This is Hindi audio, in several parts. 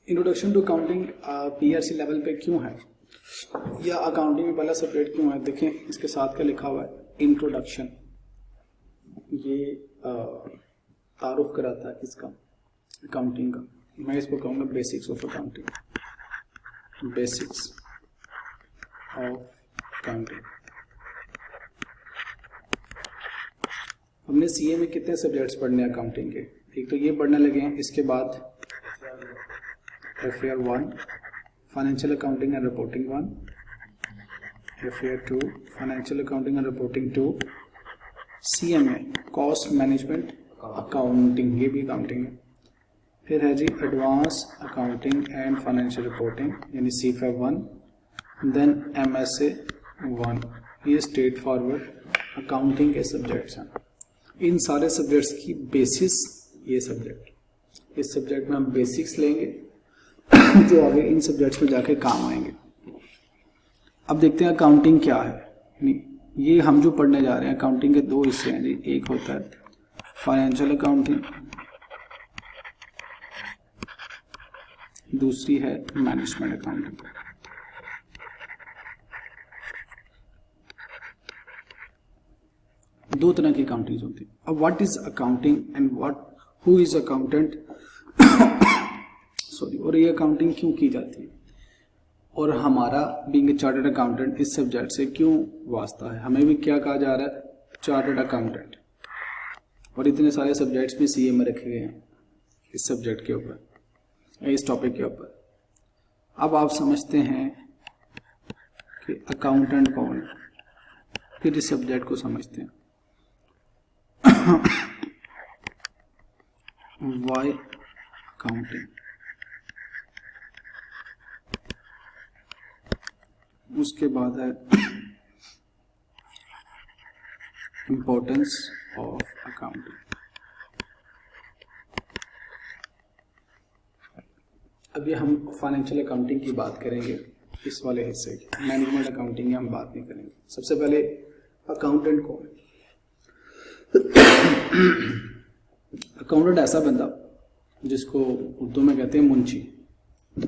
Introduction to accounting PRC level पे क्यों है या अकाउंटिंग में पहला सब्जेक्ट क्यों है? देखें इसके साथ क्या लिखा हुआ है, इंट्रोडक्शन। ये तारुफ कराता है किसका, अकाउंटिंग का। मैं इसको कहूँगा basics of accounting, basics of accounting. हमने सीए में कितने सब्जेक्ट्स पढ़ने हैं अकाउंटिंग के? एक तो ये पढ़ने लगे हैं, इसके बाद FAR 1 financial accounting and reporting 1, FAR 2 financial accounting and reporting 2, CMA cost management accounting, ये भी अकाउंटिंग है। फिर है जी advance accounting and financial reporting यानी CFA 1, देन MSA 1। ये स्ट्रेट फॉरवर्ड अकाउंटिंग के सब्जेक्ट्स हैं। इन सारे सब्जेक्ट्स की बेसिस ये सब्जेक्ट, इस सब्जेक्ट में हम बेसिक्स लेंगे जो आगे इन सब्जेक्ट्स में जाके काम आएंगे। अब देखते हैं अकाउंटिंग क्या है। ये हम जो पढ़ने जा रहे हैं अकाउंटिंग के दो हिस्से हैं जी। एक होता है फाइनेंशियल अकाउंटिंग, दूसरी है मैनेजमेंट अकाउंटिंग। दो तरह की अकाउंटिंग होती है। अब what is accounting and who is accountant sorry, और ये अकाउंटिंग क्यों की जाती है और हमारा बीइंग ए चार्टर्ड अकाउंटेंट इस सब्जेक्ट से क्यों वास्ता है। हमें भी क्या कहा जा रहा है, चार्टर्ड अकाउंटेंट, और इतने सारे सब्जेक्ट्स भी सीए में रखे गए हैं इस सब्जेक्ट के ऊपर, इस टॉपिक के ऊपर। अब आप समझते हैं कि अकाउंटेंट कौन है, फिर इस सब्जेक्ट को समझते हैं। वाई अकाउंटिंग, उसके बाद है इम्पोर्टेंस ऑफ अकाउंटिंग। अभी हम फाइनेंशियल अकाउंटिंग की बात करेंगे, इस वाले हिस्से की। मैनेजमेंट अकाउंटिंग की हम बात नहीं करेंगे। सबसे पहले अकाउंटेंट कौन है? अकाउंटेंट ऐसा बंदा जिसको उर्दू में कहते हैं मुंशी,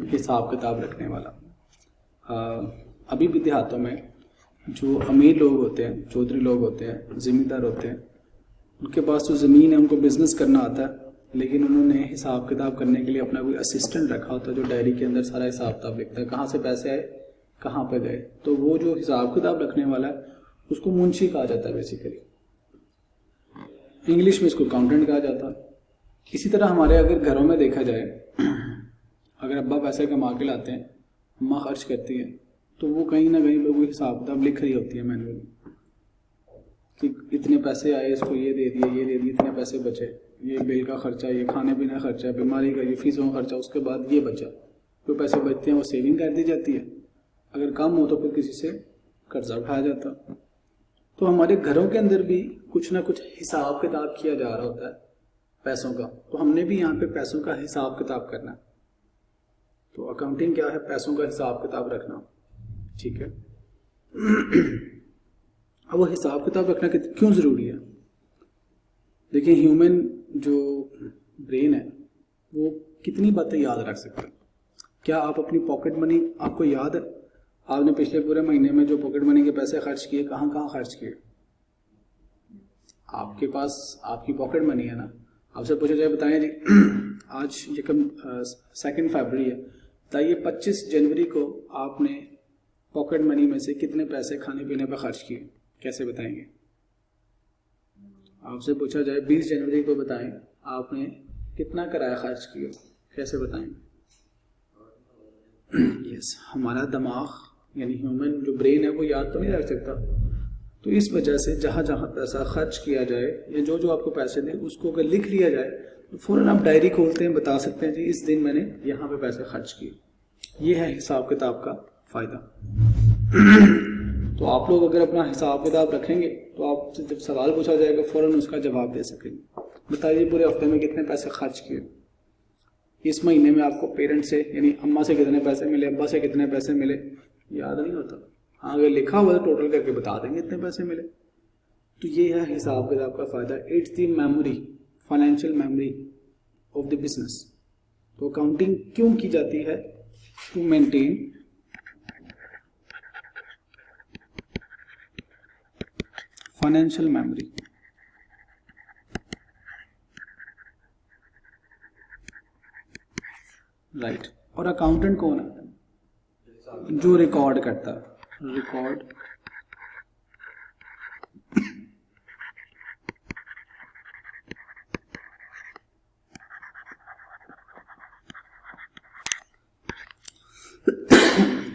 हिसाब किताब रखने वाला। अभी भी देहातों में जो अमीर लोग होते हैं, चौधरी लोग होते हैं, ज़मींदार होते हैं, उनके पास जो ज़मीन है उनको बिजनेस करना आता है, लेकिन उन्होंने हिसाब किताब करने के लिए अपना कोई असिस्टेंट रखा होता है जो डायरी के अंदर सारा हिसाब किताब लिखता है, कहाँ से पैसे आए, कहाँ पे गए। तो वो जो हिसाब किताब रखने वाला है उसको मुंशी कहा जाता है बेसिकली। इंग्लिश में इसको अकाउंटेंट कहा जाता है। इसी तरह हमारे अगर घरों में देखा जाए, अगर अब्बा पैसे कमा के लाते हैं, अम्मा खर्च करती है, तो वो कहीं ना कहीं पे वो हिसाब किताब लिख रही होती है मैनुअली कि इतने पैसे आए, इसको ये दे दिए, ये दे दिए, इतने पैसे बचे, ये बिल का खर्चा, ये खाने पीने का खर्चा, बीमारी का, ये फीसों का खर्चा, उसके बाद ये बचा। जो पैसे बचते हैं वो सेविंग कर दी जाती है, अगर कम हो तो फिर किसी से कर्जा उठाया जाता। तो हमारे घरों के अंदर भी कुछ ना कुछ हिसाब किताब किया जा रहा होता है पैसों का। तो हमने भी यहाँ पे पैसों का हिसाब किताब करना। तो अकाउंटिंग क्या है? पैसों का हिसाब किताब रखना, ठीक है। अब वो हिसाब किताब रखना क्यों ज़रूरी है? देखिए, ह्यूमन जो ब्रेन है वो कितनी बातें याद रख सकता है। क्या आप अपनी पॉकेट मनी, आपको याद है आपने पिछले पूरे महीने में जो पॉकेट मनी के पैसे खर्च किए, कहाँ कहाँ खर्च किए? आपके पास आपकी पॉकेट मनी है ना। आपसे पूछा जाए, बताएं जी आज ये 2 फरवरी है, बताइए 25 जनवरी को आपने पॉकेट मनी में से कितने पैसे खाने पीने पर खर्च किए? कैसे बताएंगे? आपसे पूछा जाए 20 जनवरी को बताएं आपने कितना किराया खर्च किया, कैसे बताएंगे? यस, हमारा दिमाग यानी ह्यूमन जो ब्रेन है वो याद तो नहीं रख सकता। तो इस वजह से जहाँ जहाँ पैसा खर्च किया जाए या जो जो आपको पैसे दें उसको अगर लिख लिया जाए तो फ़ौरन आप डायरी खोलते हैं, बता सकते हैं जी इस दिन मैंने यहाँ पे पैसे खर्च किए। ये है हिसाब किताब का फ़ायदा। तो आप लोग अगर अपना हिसाब किताब रखेंगे तो आपसे जब सवाल पूछा जाएगा फ़ौरन उसका जवाब दे सकेंगे। बताइए पूरे हफ्ते में कितने पैसे खर्च किए, इस महीने में आपको पेरेंट्स से यानी अम्मा से कितने पैसे मिले, अब्बा से कितने पैसे मिले, याद नहीं होता। हाँ, अगर लिखा हुआ तो टोटल करके बता देंगे इतने पैसे मिले। तो ये है हिसाब किताब का फ़ायदा। It's the memory, financial memory of the business. तो अकाउंटिंग क्यों की जाती है? To maintain financial memory. Right. और अकाउंटेंट कौन है? जो रिकॉर्ड करता है, record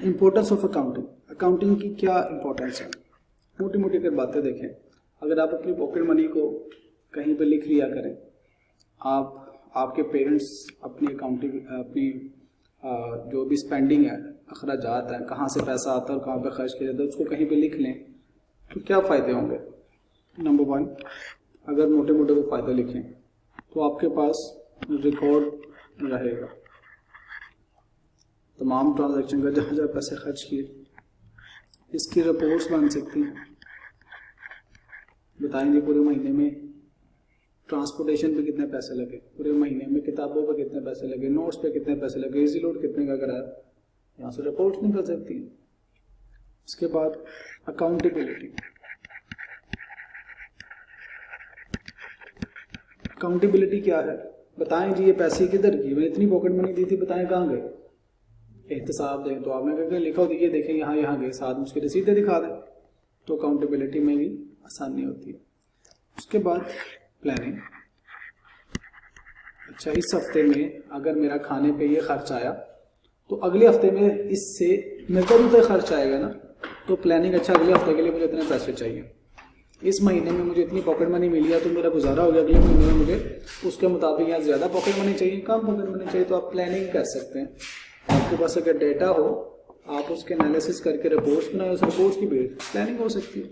importance of accounting. Accounting की क्या इंपॉर्टेंस है? मोटी मोटी कर बातें देखें। अगर आप अपनी पॉकेट मनी को कहीं पे लिख लिया करें, आपके पेरेंट्स अपनी अकाउंटिंग, अपनी जो भी स्पेंडिंग है, अखराजात हैं, कहाँ से पैसा आता है और कहाँ पे खर्च किया जाता है, उसको कहीं पे लिख लें तो क्या फ़ायदे होंगे? नंबर 1, अगर मोटे मोटे को फ़ायदे लिखें तो आपके पास रिकॉर्ड रहेगा तमाम ट्रांजैक्शन का, जहाँ जहाँ पैसे खर्च किए। इसकी रिपोर्ट्स बन सकती हैं, बताएंगे पूरे महीने में ट्रांसपोर्टेशन पे कितने पैसे लगे, पूरे महीने में किताबों पे कितने पैसे लगे, नोट्स पे कितने पैसे लगे, इजी लोड कितने का कराया, यहाँ से रिपोर्ट्स निकल सकती हैं। इसके बाद अकाउंटेबिलिटी। अकाउंटेबिलिटी क्या है? बताएं जी ये पैसे किधर गए, मैं इतनी पॉकेट मनी दी थी, बताएं कहाँ गए। एहतसाब दें तो आपने कहा लिखा हो, ये देखें यहाँ यहाँ गए, साथ में उसकी रसीदें दिखा दें, तो अकाउंटेबिलिटी में भी आसानी होती है। उसके बाद प्लानिंग। अच्छा, इस हफ्ते में अगर मेरा खाने पे ये खर्च आया तो अगले हफ्ते में इससे मिलता जुलता खर्च आएगा ना, तो प्लानिंग। अच्छा, अगले हफ्ते के लिए मुझे इतने पैसे चाहिए, इस महीने में मुझे इतनी पॉकेट मनी मिली है तो मेरा गुजारा हो गया, अगले महीने में मुझे उसके मुताबिक यहाँ ज़्यादा पॉकेट मनी चाहिए, कम पॉकेट मनी चाहिए, तो आप प्लानिंग कर सकते हैं। आपके पास अगर डेटा हो, आप उसके एनालिसिस करके रिपोर्ट्स बनाए, उस रिपोर्ट्स की बेस प्लानिंग हो सकती है।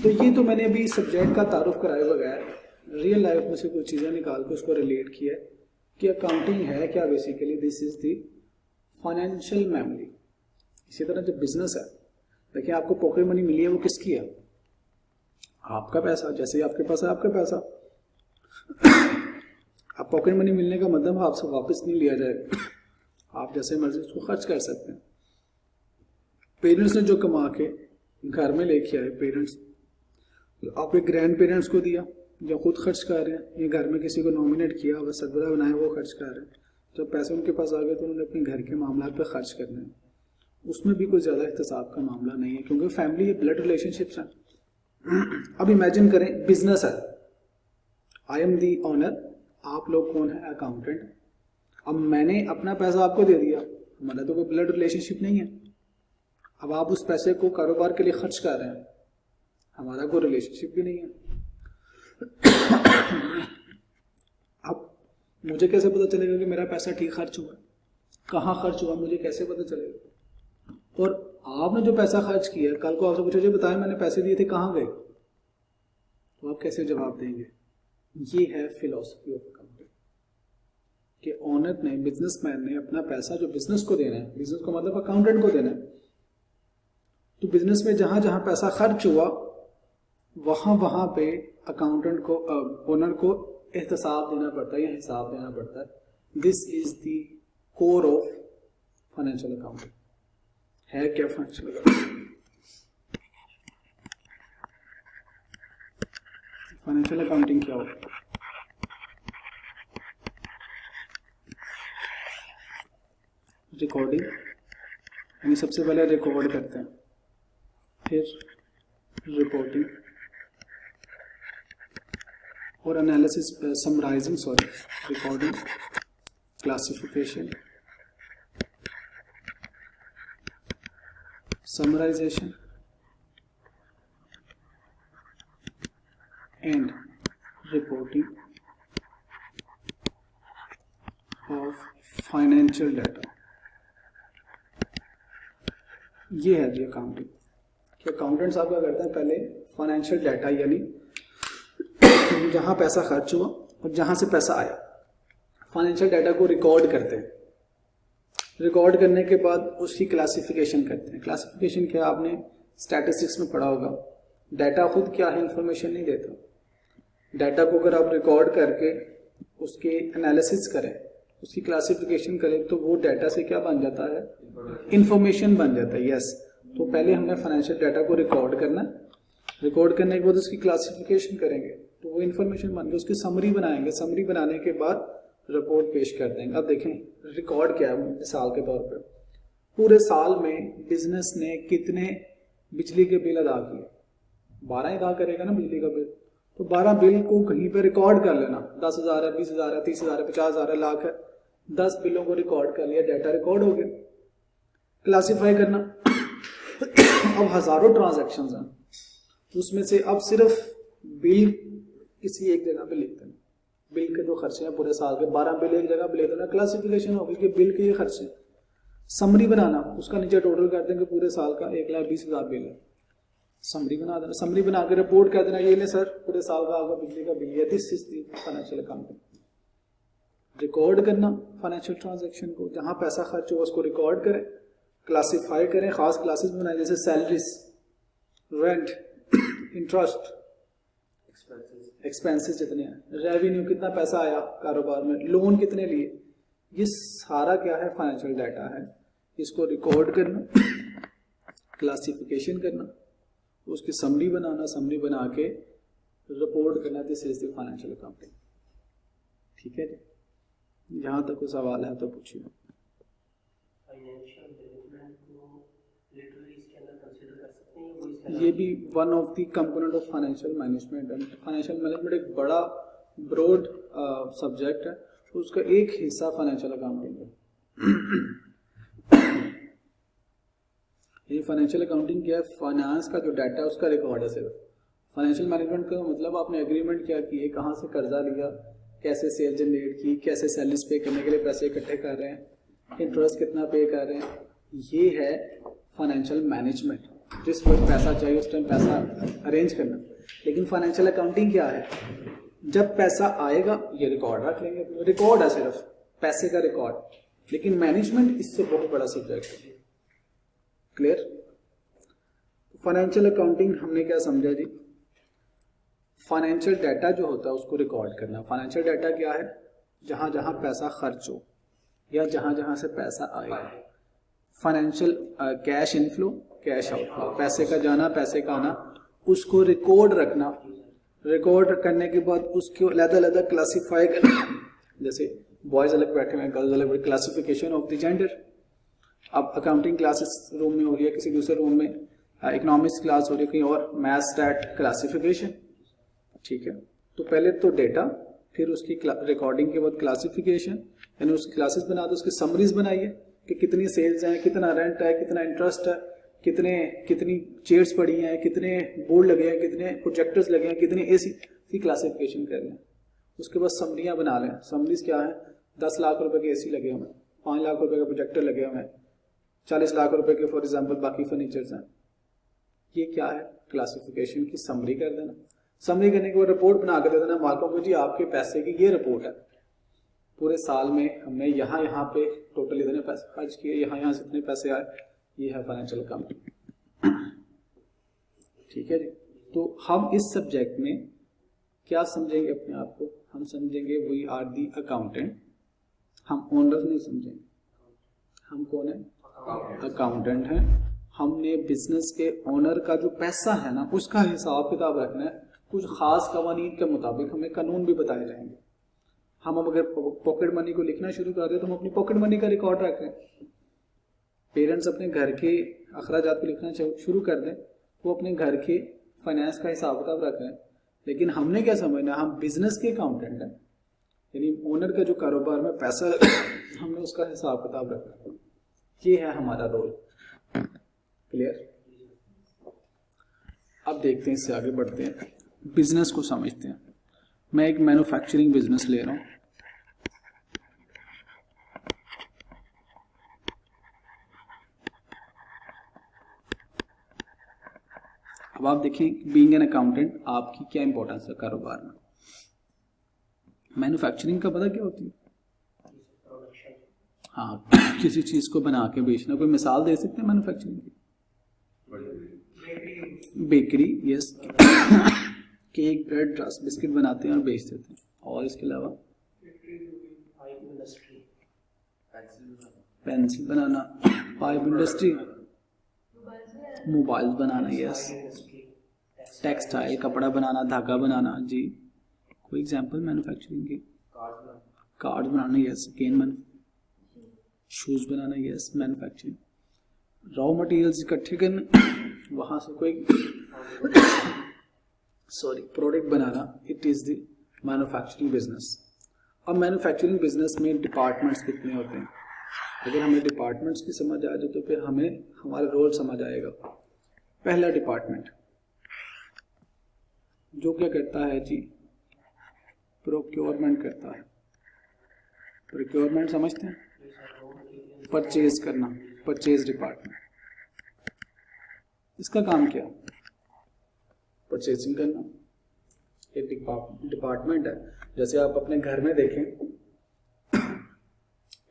तो ये तो मैंने अभी सब्जेक्ट का तारुफ कराए बगैर रियल लाइफ में से कुछ चीज़ें निकाल के उसको रिलेट किया है कि अकाउंटिंग है क्या। Basically this is the financial memory. इसी तरह जो बिजनेस है, देखिए आपको पॉकेट मनी मिली है, वो किसकी है? आपका पैसा। जैसे ही आपके पास है आपका पैसा, अब पॉकेट मनी मिलने का मतलब आपसे वापस नहीं लिया जाएगा, आप जैसे मर्जी उसको खर्च कर सकते हैं। पेरेंट्स ने जो कमा के घर में लेके आए, पेरेंट्स आपके ग्रैंड पेरेंट्स को दिया, जो खुद खर्च कर रहे हैं, ये घर में किसी को नॉमिनेट किया, वह सरबराह बनाया, वो खर्च कर रहे हैं। जब पैसे उनके पास आ गए तो उन्होंने अपने घर के मामला पे खर्च करने हैं। उसमें भी कोई ज़्यादा एहतसाब का मामला नहीं है, क्योंकि फैमिली ब्लड रिलेशनशिप्स हैं। अब इमेजिन करें बिजनेस है, आई एम दी ऑनर, आप लोग कौन है? अकाउंटेंट। अब मैंने अपना पैसा आपको दे दिया, हमारा तो कोई ब्लड रिलेशनशिप नहीं है। अब आप उस पैसे को कारोबार के लिए खर्च कर रहे हैं, हमारा कोई रिलेशनशिप भी नहीं है। अब मुझे कैसे पता चलेगा कि मेरा पैसा ठीक खर्च हुआ, कहाँ खर्च हुआ, मुझे कैसे पता चलेगा? और आपने जो पैसा खर्च किया, कल को आपसे पूछो जी बताएं मैंने पैसे दिए थे कहाँ गए, तो आप कैसे जवाब देंगे? ये है फिलॉसफी ऑफ अकाउंटिंग कि ओनर ने, बिजनेसमैन ने अपना पैसा जो बिजनेस को देना है, बिजनेस को मतलब अकाउंटेंट को देना है, तो बिजनेस में जहां जहां पैसा खर्च हुआ वहां वहां पे अकाउंटेंट को, ओनर को एहतसाब देना पड़ता है या हिसाब देना पड़ता है। This is the core of financial accounting. है क्या फाइनेंशियल अकाउंटिंग? फाइनेंशियल अकाउंटिंग क्या होता है? रिकॉर्डिंग, यानी सबसे पहले रिकॉर्ड करते हैं, फिर रिपोर्टिंग और analysis, summarising, recording, classification, summarisation and reporting of financial data. ये है जी अकाउंटिंग। कि अकाउंटेंट साहब क्या करते हैं, पहले फाइनेंशियल डाटा यानी जहां पैसा खर्च हुआ और जहां से पैसा आया, फाइनेंशियल डाटा को रिकॉर्ड करते हैं। रिकॉर्ड करने के बाद उसकी क्लासिफिकेशन करते हैं। क्लासिफिकेशन क्या, आपने स्टैटिस्टिक्स में पढ़ा होगा, डाटा खुद क्या है, इंफॉर्मेशन नहीं देता। डाटा को अगर आप रिकॉर्ड करके उसके एनालिसिस करें उसकी क्लासिफिकेशन करें तो वो डाटा से क्या बन जाता है, इंफॉर्मेशन बन जाता है। यस, तो पहले हमने फाइनेंशियल डाटा को रिकॉर्ड करना, रिकॉर्ड करने के बाद उसकी क्लासिफिकेशन करेंगे तो वो इंफॉर्मेशन बन गई, उसकी समरी बनाएंगे, समरी बनाने के बाद रिपोर्ट पेश कर देंगे। अब देखें रिकॉर्ड क्या है, मिसाल के तौर पे पूरे साल में बिजनेस ने कितने बिजली के बिल अदा किए, 12 अदा करेगा ना बिजली का बिल, तो 12 बिल को कहीं पे रिकॉर्ड कर लेना, 10,000 है, 20,000 है, 30,000 है, 50,000 है, लाख है, 10 बिलों को रिकॉर्ड कर लिया, डाटा रिकॉर्ड हो गया। क्लासिफाई करना, अब हजारों ट्रांजैक्शंस हैं, उसमें से अब सिर्फ बिल किसी एक जगह पे लिख देना, बिल के जो खर्चे हैं पूरे साल के 12 बिल एक जगह पे लिख देना, क्लासिफिकेशन होगी कि बिल के ये खर्चे। समरी बनाना, उसका नीचे टोटल कर देंगे पूरे साल का 1,20,000 बिल है, समरी बना देना, समरी बना के रिपोर्ट कर देना, ये ले सर पूरे साल का आपका बिजली का बिल है, this is the financial accounting. Record करना फाइनेंशियल ट्रांजैक्शन को, जहां पैसा खर्च हुआ उसको रिकॉर्ड करें, क्लासिफाई करें, खास क्लासेस बनाए जैसे सैलरीज, रेंट, इंटरेस्ट, एक्सपेंसेस जितने हैं, रेवेन्यू कितना पैसा आया कारोबार में, लोन कितने लिए, ये सारा क्या है फाइनेंशियल डाटा है। इसको रिकॉर्ड करना, क्लासिफिकेशन करना, उसकी समरी बनाना, समरी बना के रिपोर्ट करना, this is the financial accounting. ठीक है जी, यहाँ तक कोई सवाल है तो पूछिए। ये भी one of the component of financial management है। फाइनेंशियल मैनेजमेंट एक बड़ा ब्रॉड सब्जेक्ट है, तो उसका एक हिस्सा फाइनेंशियल अकाउंटिंग है। ये फाइनेंशियल अकाउंटिंग क्या है, फाइनेंस का जो डाटा है उसका रिकॉर्ड है सिर्फ। फाइनेंशियल मैनेजमेंट का मतलब आपने एग्रीमेंट क्या किए, कहाँ से कर्जा लिया, कैसे सेल जनरेट की, कैसे सैलरीज पे करने के लिए पैसे इकट्ठे कर रहे हैं, इंटरेस्ट कितना पे कर रहे हैं, ये है फाइनेंशियल मैनेजमेंट। जिस वक्त पैसा चाहिए उस टाइम पैसा अरेंज करना। लेकिन फाइनेंशियल अकाउंटिंग क्या है, जब पैसा आएगा ये रिकॉर्ड रख लेंगे, रिकॉर्ड है सिर्फ पैसे का रिकॉर्ड, लेकिन मैनेजमेंट इससे बहुत बड़ा सब्जेक्ट है। क्लियर? फाइनेंशियल अकाउंटिंग हमने क्या समझा जी, फाइनेंशियल डाटा जो होता है उसको रिकॉर्ड करना। फाइनेंशियल डाटा क्या है, जहां जहां पैसा खर्च हो या जहां जहां से पैसा आएगा। Financial cash inflow, cash outflow, पैसे का जाना, पैसे का आना, उसको रिकॉर्ड रखना। रिकॉर्ड करने के बाद उसको अलग-अलग क्लासीफाई करना, जैसे बॉयज अलग बैठे हुए हैं, गर्ल्स अलग बैठे, क्लासिफिकेशन ऑफ द जेंडर। अब अकाउंटिंग क्लासेस रूम में हो रही है, किसी दूसरे रूम में इकोनॉमिक्स क्लास हो रही है, कहीं और मैथ्स, स्टैट, क्लासिफिकेशन। ठीक है, तो पहले तो डेटा, फिर उसकी रिकॉर्डिंग के बाद क्लासिफिकेशन, यानी उसकी क्लासेस बना दो, उसकी समरीज बनाइए कि कितनी सेल्स हैं, कितना रेंट है, कितना इंटरेस्ट है, कितनी चेयर्स पड़ी हैं, कितने बोर्ड लगे हैं, कितने प्रोजेक्टर्स लगे हैं, कितने एसी की क्लासिफिकेशन कर लें। उसके बाद समरियाँ बना लें। समरीज क्या है, 10 लाख रुपए के एसी लगे हुए हैं, 5 लाख रुपए के प्रोजेक्टर लगे हुए हैं, 40 लाख रुपए के फॉर एग्जाम्पल बाकी फर्नीचर्स हैं। ये क्या है, क्लासिफिकेशन की समरी कर देना। समरी करने के बाद रिपोर्ट बना कर दे देना मार्कों को, जी आपके पैसे की ये रिपोर्ट है, पूरे साल में हमने यहाँ पे टोटल इतने पैसे खर्च किए, यहाँ से इतने पैसे आए, ये है फाइनेंशियल अकाउंटिंग। ठीक है जी, तो हम इस सब्जेक्ट में क्या समझेंगे अपने आप को, हम समझेंगे वी आर दी अकाउंटेंट। हम ओनर नहीं समझेंगे, हम कौन है, अकाउंटेंट हैं। हमने बिजनेस के ओनर का जो पैसा है ना उसका हिसाब किताब रखना है। कुछ खास कवानीन के मुताबिक हमें कानून भी बताए जाएंगे। हम अगर पॉकेट मनी को लिखना शुरू कर दें तो हम अपनी पॉकेट मनी का रिकॉर्ड रख रहे हैं। पेरेंट्स अपने घर के अखराजात को लिखना शुरू कर दें, वो अपने घर के फाइनेंस का हिसाब किताब रख रहे हैं। लेकिन हमने क्या समझना, हम बिजनेस के अकाउंटेंट हैं, यानी ओनर का जो कारोबार में पैसा हमने उसका हिसाब किताब रखना है। ये है हमारा रोल। क्लियर? अब देखते हैं, इससे आगे बढ़ते हैं, बिजनेस को समझते हैं। मैं एक मैन्युफैक्चरिंग बिजनेस ले रहा हूं। अब आप देखें, बीइंग एन अकाउंटेंट आपकी क्या इंपॉर्टेंस है कारोबार में। मैन्युफैक्चरिंग का पता क्या होती है? हाँ, किसी चीज को बना के बेचना। कोई मिसाल दे सकते हैं मैन्युफैक्चरिंग की? Bakery, yes, cake, bread, rusk, biscuit बनाते हैं और बेच देते हैं। और इसके अलावा पेंसिल बनाना, पाइप इंडस्ट्री, मोबाइल बनाना, यस, टेक्सटाइल कपड़ा बनाना, धागा बनाना, जी, कोई एग्जांपल मैन्युफैक्चरिंग की, कार्ड बनाना, यस, अगेन शूज बनाना, यस, मैन्युफैक्चरिंग, रॉ मटेरियल्स इकट्ठे करना, वहां से कोई product banana, it is the manufacturing business. अब मैन्युफैक्चरिंग बिजनेस में डिपार्टमेंट्स कितने होते हैं? अगर हमें डिपार्टमेंट्स की समझ आ जाए तो फिर हमें हमारा रोल समझ आएगा। पहला डिपार्टमेंट जो क्या करता है जी, प्रोक्योरमेंट करता है। प्रोक्योरमेंट समझते हैं? परचेज करना, परचेज डिपार्टमेंट। इसका काम क्या? परचेजिंग करना। एक डिपार्टमेंट है, जैसे आप अपने घर में देखें,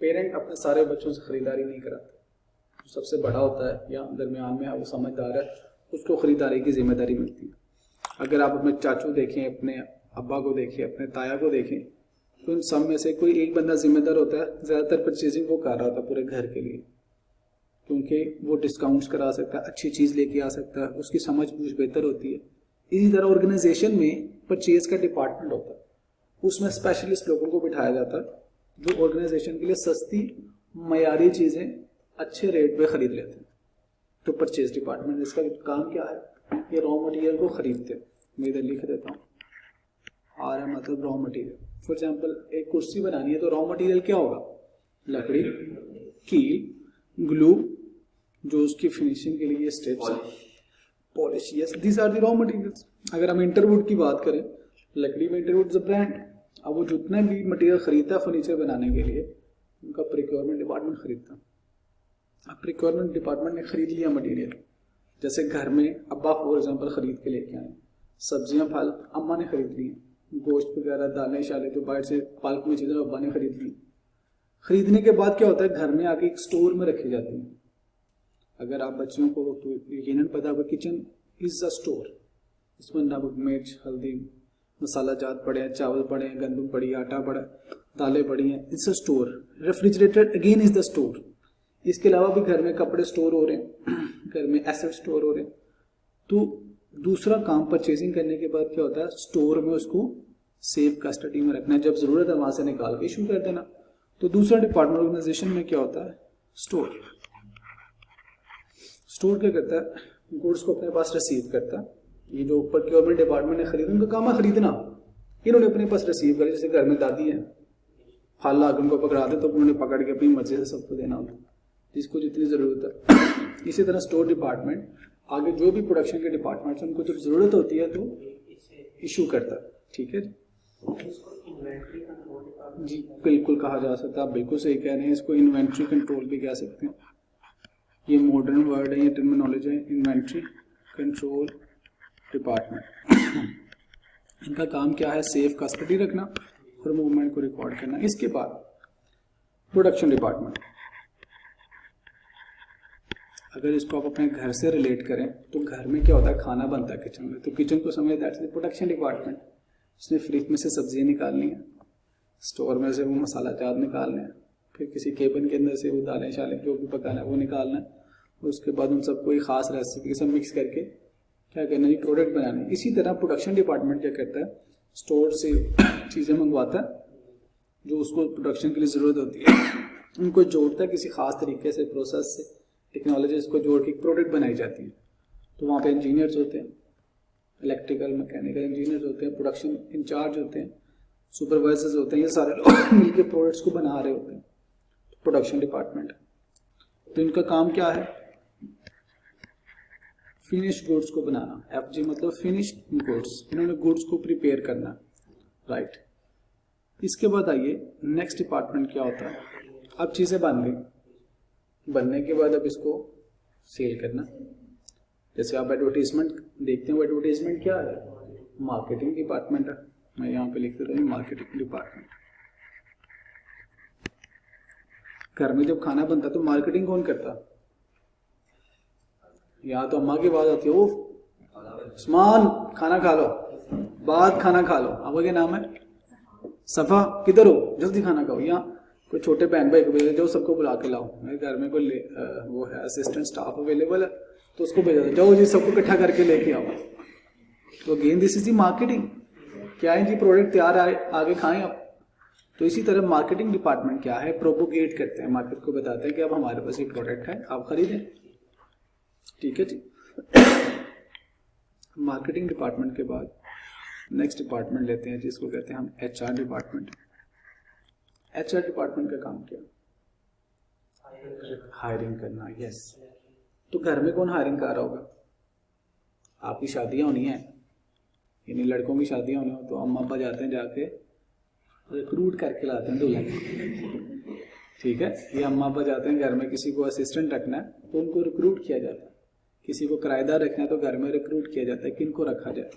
पेरेंट अपने सारे बच्चों से खरीदारी नहीं कराते, जो सबसे बड़ा होता है या दरमियान में वो समझदार है, उसको खरीदारी की जिम्मेदारी मिलती है। अगर आप अपने चाचू देखें, अपने अब्बा को देखें, अपने ताया को देखें, तो इन सब में से कोई एक बंदा जिम्मेदार होता है। ज़्यादातर परचेजिंग वो कर रहा होता है पूरे घर के लिए, क्योंकि वो डिस्काउंट्स करा सकता है, अच्छी चीज़ लेके आ सकता है, उसकी समझ कुछ बेहतर होती है। इसी तरह ऑर्गेनाइजेशन में परचेज का डिपार्टमेंट होता है, उसमें स्पेशलिस्ट लोगों को बिठाया जाता है जो ऑर्गेनाइजेशन के लिए सस्ती मयारी चीज़ें अच्छे रेट पे खरीद लेते हैं। तो परचेज डिपार्टमेंट, इसका काम क्या है? ये रॉ मटेरियल को खरीदते हैं। मैं इधर लिख देता हूँ, आर है मतलब रॉ मटेरियल। फॉर एग्जाम्पल एक कुर्सी बनानी है तो रॉ मटेरियल क्या होगा? लकड़ी, कील, ग्लू, जो उसकी फिनिशिंग के लिए स्टेप्स हैं, polish, yes, these are the raw materials. अगर हम इंटरवुड की बात करें, लकड़ी में इंटरवुड इज अ ब्रांड। अब वो जितना भी मटेरियल खरीदता है फर्नीचर बनाने के लिए, उनका प्रोक्योरमेंट डिपार्टमेंट खरीदता है। अब प्रोक्योरमेंट डिपार्टमेंट ने खरीद लिया मटेरियल, जैसे घर में अब्बा फॉर एग्जाम्पल खरीद के लेके आए, सब्जियां फल अम्मा ने खरीद ली, गोश्त वगैरह दालें शाले जो बाहर से पालक में चीज़ें अब्बा ने खरीद ली। खरीदने के बाद क्या होता है? घर में आके एक स्टोर में रखी जाती है। अगर आप बच्चों को तो यकीनन पता होगा, किचन इज अ स्टोर। इसमें नमक, मिर्च, हल्दी, मसाला जात पड़े हैं, चावल पड़े हैं, गंदम पड़ी, आटा पड़ा, दालें पड़ी हैं, it's a store. Refrigerator again is the store. इसके अलावा भी घर में कपड़े स्टोर हो रहे हैं, घर में एसेट स्टोर हो रहे हैं। तो दूसरा काम परचेजिंग करने के बाद क्या होता है? स्टोर में उसको सेफ कस्टडी में रखना है, जब जरूरत है वहां से निकाल के इशू कर देना। तो दूसरा डिपार्टमेंट ऑर्गेनाइजेशन में क्या होता है? स्टोर। स्टोर क्या करता है? गुड्स को अपने पास रिसीव करता है। ये जो प्रोक्योरमेंट डिपार्टमेंट ने खरीदा, उनका काम है खरीदना, इन्होंने अपने पास रिसीव कर। जैसे घर में दादी है, फल आकर उनको पकड़ा दे तो उन्होंने पकड़ के अपनी मर्जी से सबको देना होता है, जिसको जितनी जरूरत है। इसी तरह स्टोर डिपार्टमेंट आगे जो भी प्रोडक्शन के डिपार्टमेंट उनको जो जरूरत होती है तो इशू करता है। ठीक है जी, बिल्कुल कहा जा सकता है, आप बिल्कुल सही कह रहे हैं। इसको इन्वेंट्री कंट्रोल भी कह सकते हैं। ये मॉडर्न वर्ड है, ये टर्मिनोलॉजी है, इन्वेंट्री कंट्रोल डिपार्टमेंट। इनका काम क्या है? सेफ कस्टडी रखना और मूवमेंट को रिकॉर्ड करना। इसके बाद प्रोडक्शन डिपार्टमेंट, अगर इसको आप अपने घर से रिलेट करें तो घर में क्या होता है? खाना बनता है किचन में, तो किचन को समझे दैट्स द प्रोडक्शन डिपार्टमेंट। उसने फ्रिज में से सब्जियां निकालनी है, स्टोर में से वो मसाला जात निकालने हैं, फिर किसी केबिन के अंदर से वो दालें शालें जो भी पकाना है वो निकालना है, उसके बाद उन सबको एक खास रेसिपी के साथ मिक्स करके क्या करना है? प्रोडक्ट बनाना है। इसी तरह प्रोडक्शन डिपार्टमेंट क्या करता है? स्टोर से चीज़ें मंगवाता है जो उसको प्रोडक्शन के लिए ज़रूरत होती है, उनको जोड़ता है किसी खास तरीके से, प्रोसेस से, टेक्नोलॉजी को जोड़ के प्रोडक्ट बनाई जाती है। तो वहाँ पे इंजीनियर्स होते हैं, इलेक्ट्रिकल मैकेनिकल इंजीनियर्स होते हैं, प्रोडक्शन इंचार्ज होते हैं, सुपरवाइजर्स होते हैं, ये सारे लोग मिलकर प्रोडक्ट्स को बना रहे होते हैं। तो प्रोडक्शन डिपार्टमेंट, तो इनका काम क्या है? फिनिश गुड्स को बनाना। FG मतलब फिनिश्ड गुड्स, इन्होंने गुड्स को प्रिपेयर करना, राइट। इसके बाद आइए नेक्स्ट डिपार्टमेंट क्या होता है? अब चीज़ें बन गई, बनने के बाद अब इसको सेल करना। जैसे आप एडवर्टीजमेंट देखते हैं, वो एडवर्टीजमेंट क्या है? मार्केटिंग डिपार्टमेंट है। मैं यहाँ पे लिख देता हूँ मार्केटिंग डिपार्टमेंट। घर में जब खाना बनता तो मार्केटिंग कौन करता? यहाँ तो अम्मा की बात आती है, वो उस्मान खाना खा लो, बाद खाना खा लो। अम्मा के नाम है सफ़ा, किधर हो, जल्दी खाना खाओ। यहाँ कोई छोटे बहन भाई को भेजा जाओ सबको बुला के लाओ, मेरे घर में कोई वो है असिस्टेंट स्टाफ अवेलेबल है तो उसको भेजा जाओ जी सबको इकट्ठा करके लेके आओ। तो again this is the marketing. क्या है जी, प्रोडक्ट तैयार आगे खाएं आप। तो इसी तरह मार्केटिंग डिपार्टमेंट क्या है, प्रोपोगेट करते हैं, मार्केट को बताते हैं कि अब हमारे पास ये प्रोडक्ट है आप खरीदें। ठीक है जी। मार्केटिंग डिपार्टमेंट के बाद नेक्स्ट डिपार्टमेंट लेते हैं जिसको कहते हैं हम एचआर डिपार्टमेंट। एचआर डिपार्टमेंट का काम क्या, हायरिंग करना। यस। तो घर में कौन हायरिंग कर रहा होगा, आपकी शादियां होनी है, यानी लड़कों की शादियां होनी हो तो अम्मा अब्बा जाते हैं जाके रिक्रूट करके लाते हैं दुल्हन। ठीक है, ये अम्मा अब्बा जाते हैं घर में किसी को असिस्टेंट रखना है तो उनको रिक्रूट किया जाता है, किसी को किराएदार रखना है तो घर में रिक्रूट किया जाता है किनको रखा जाए।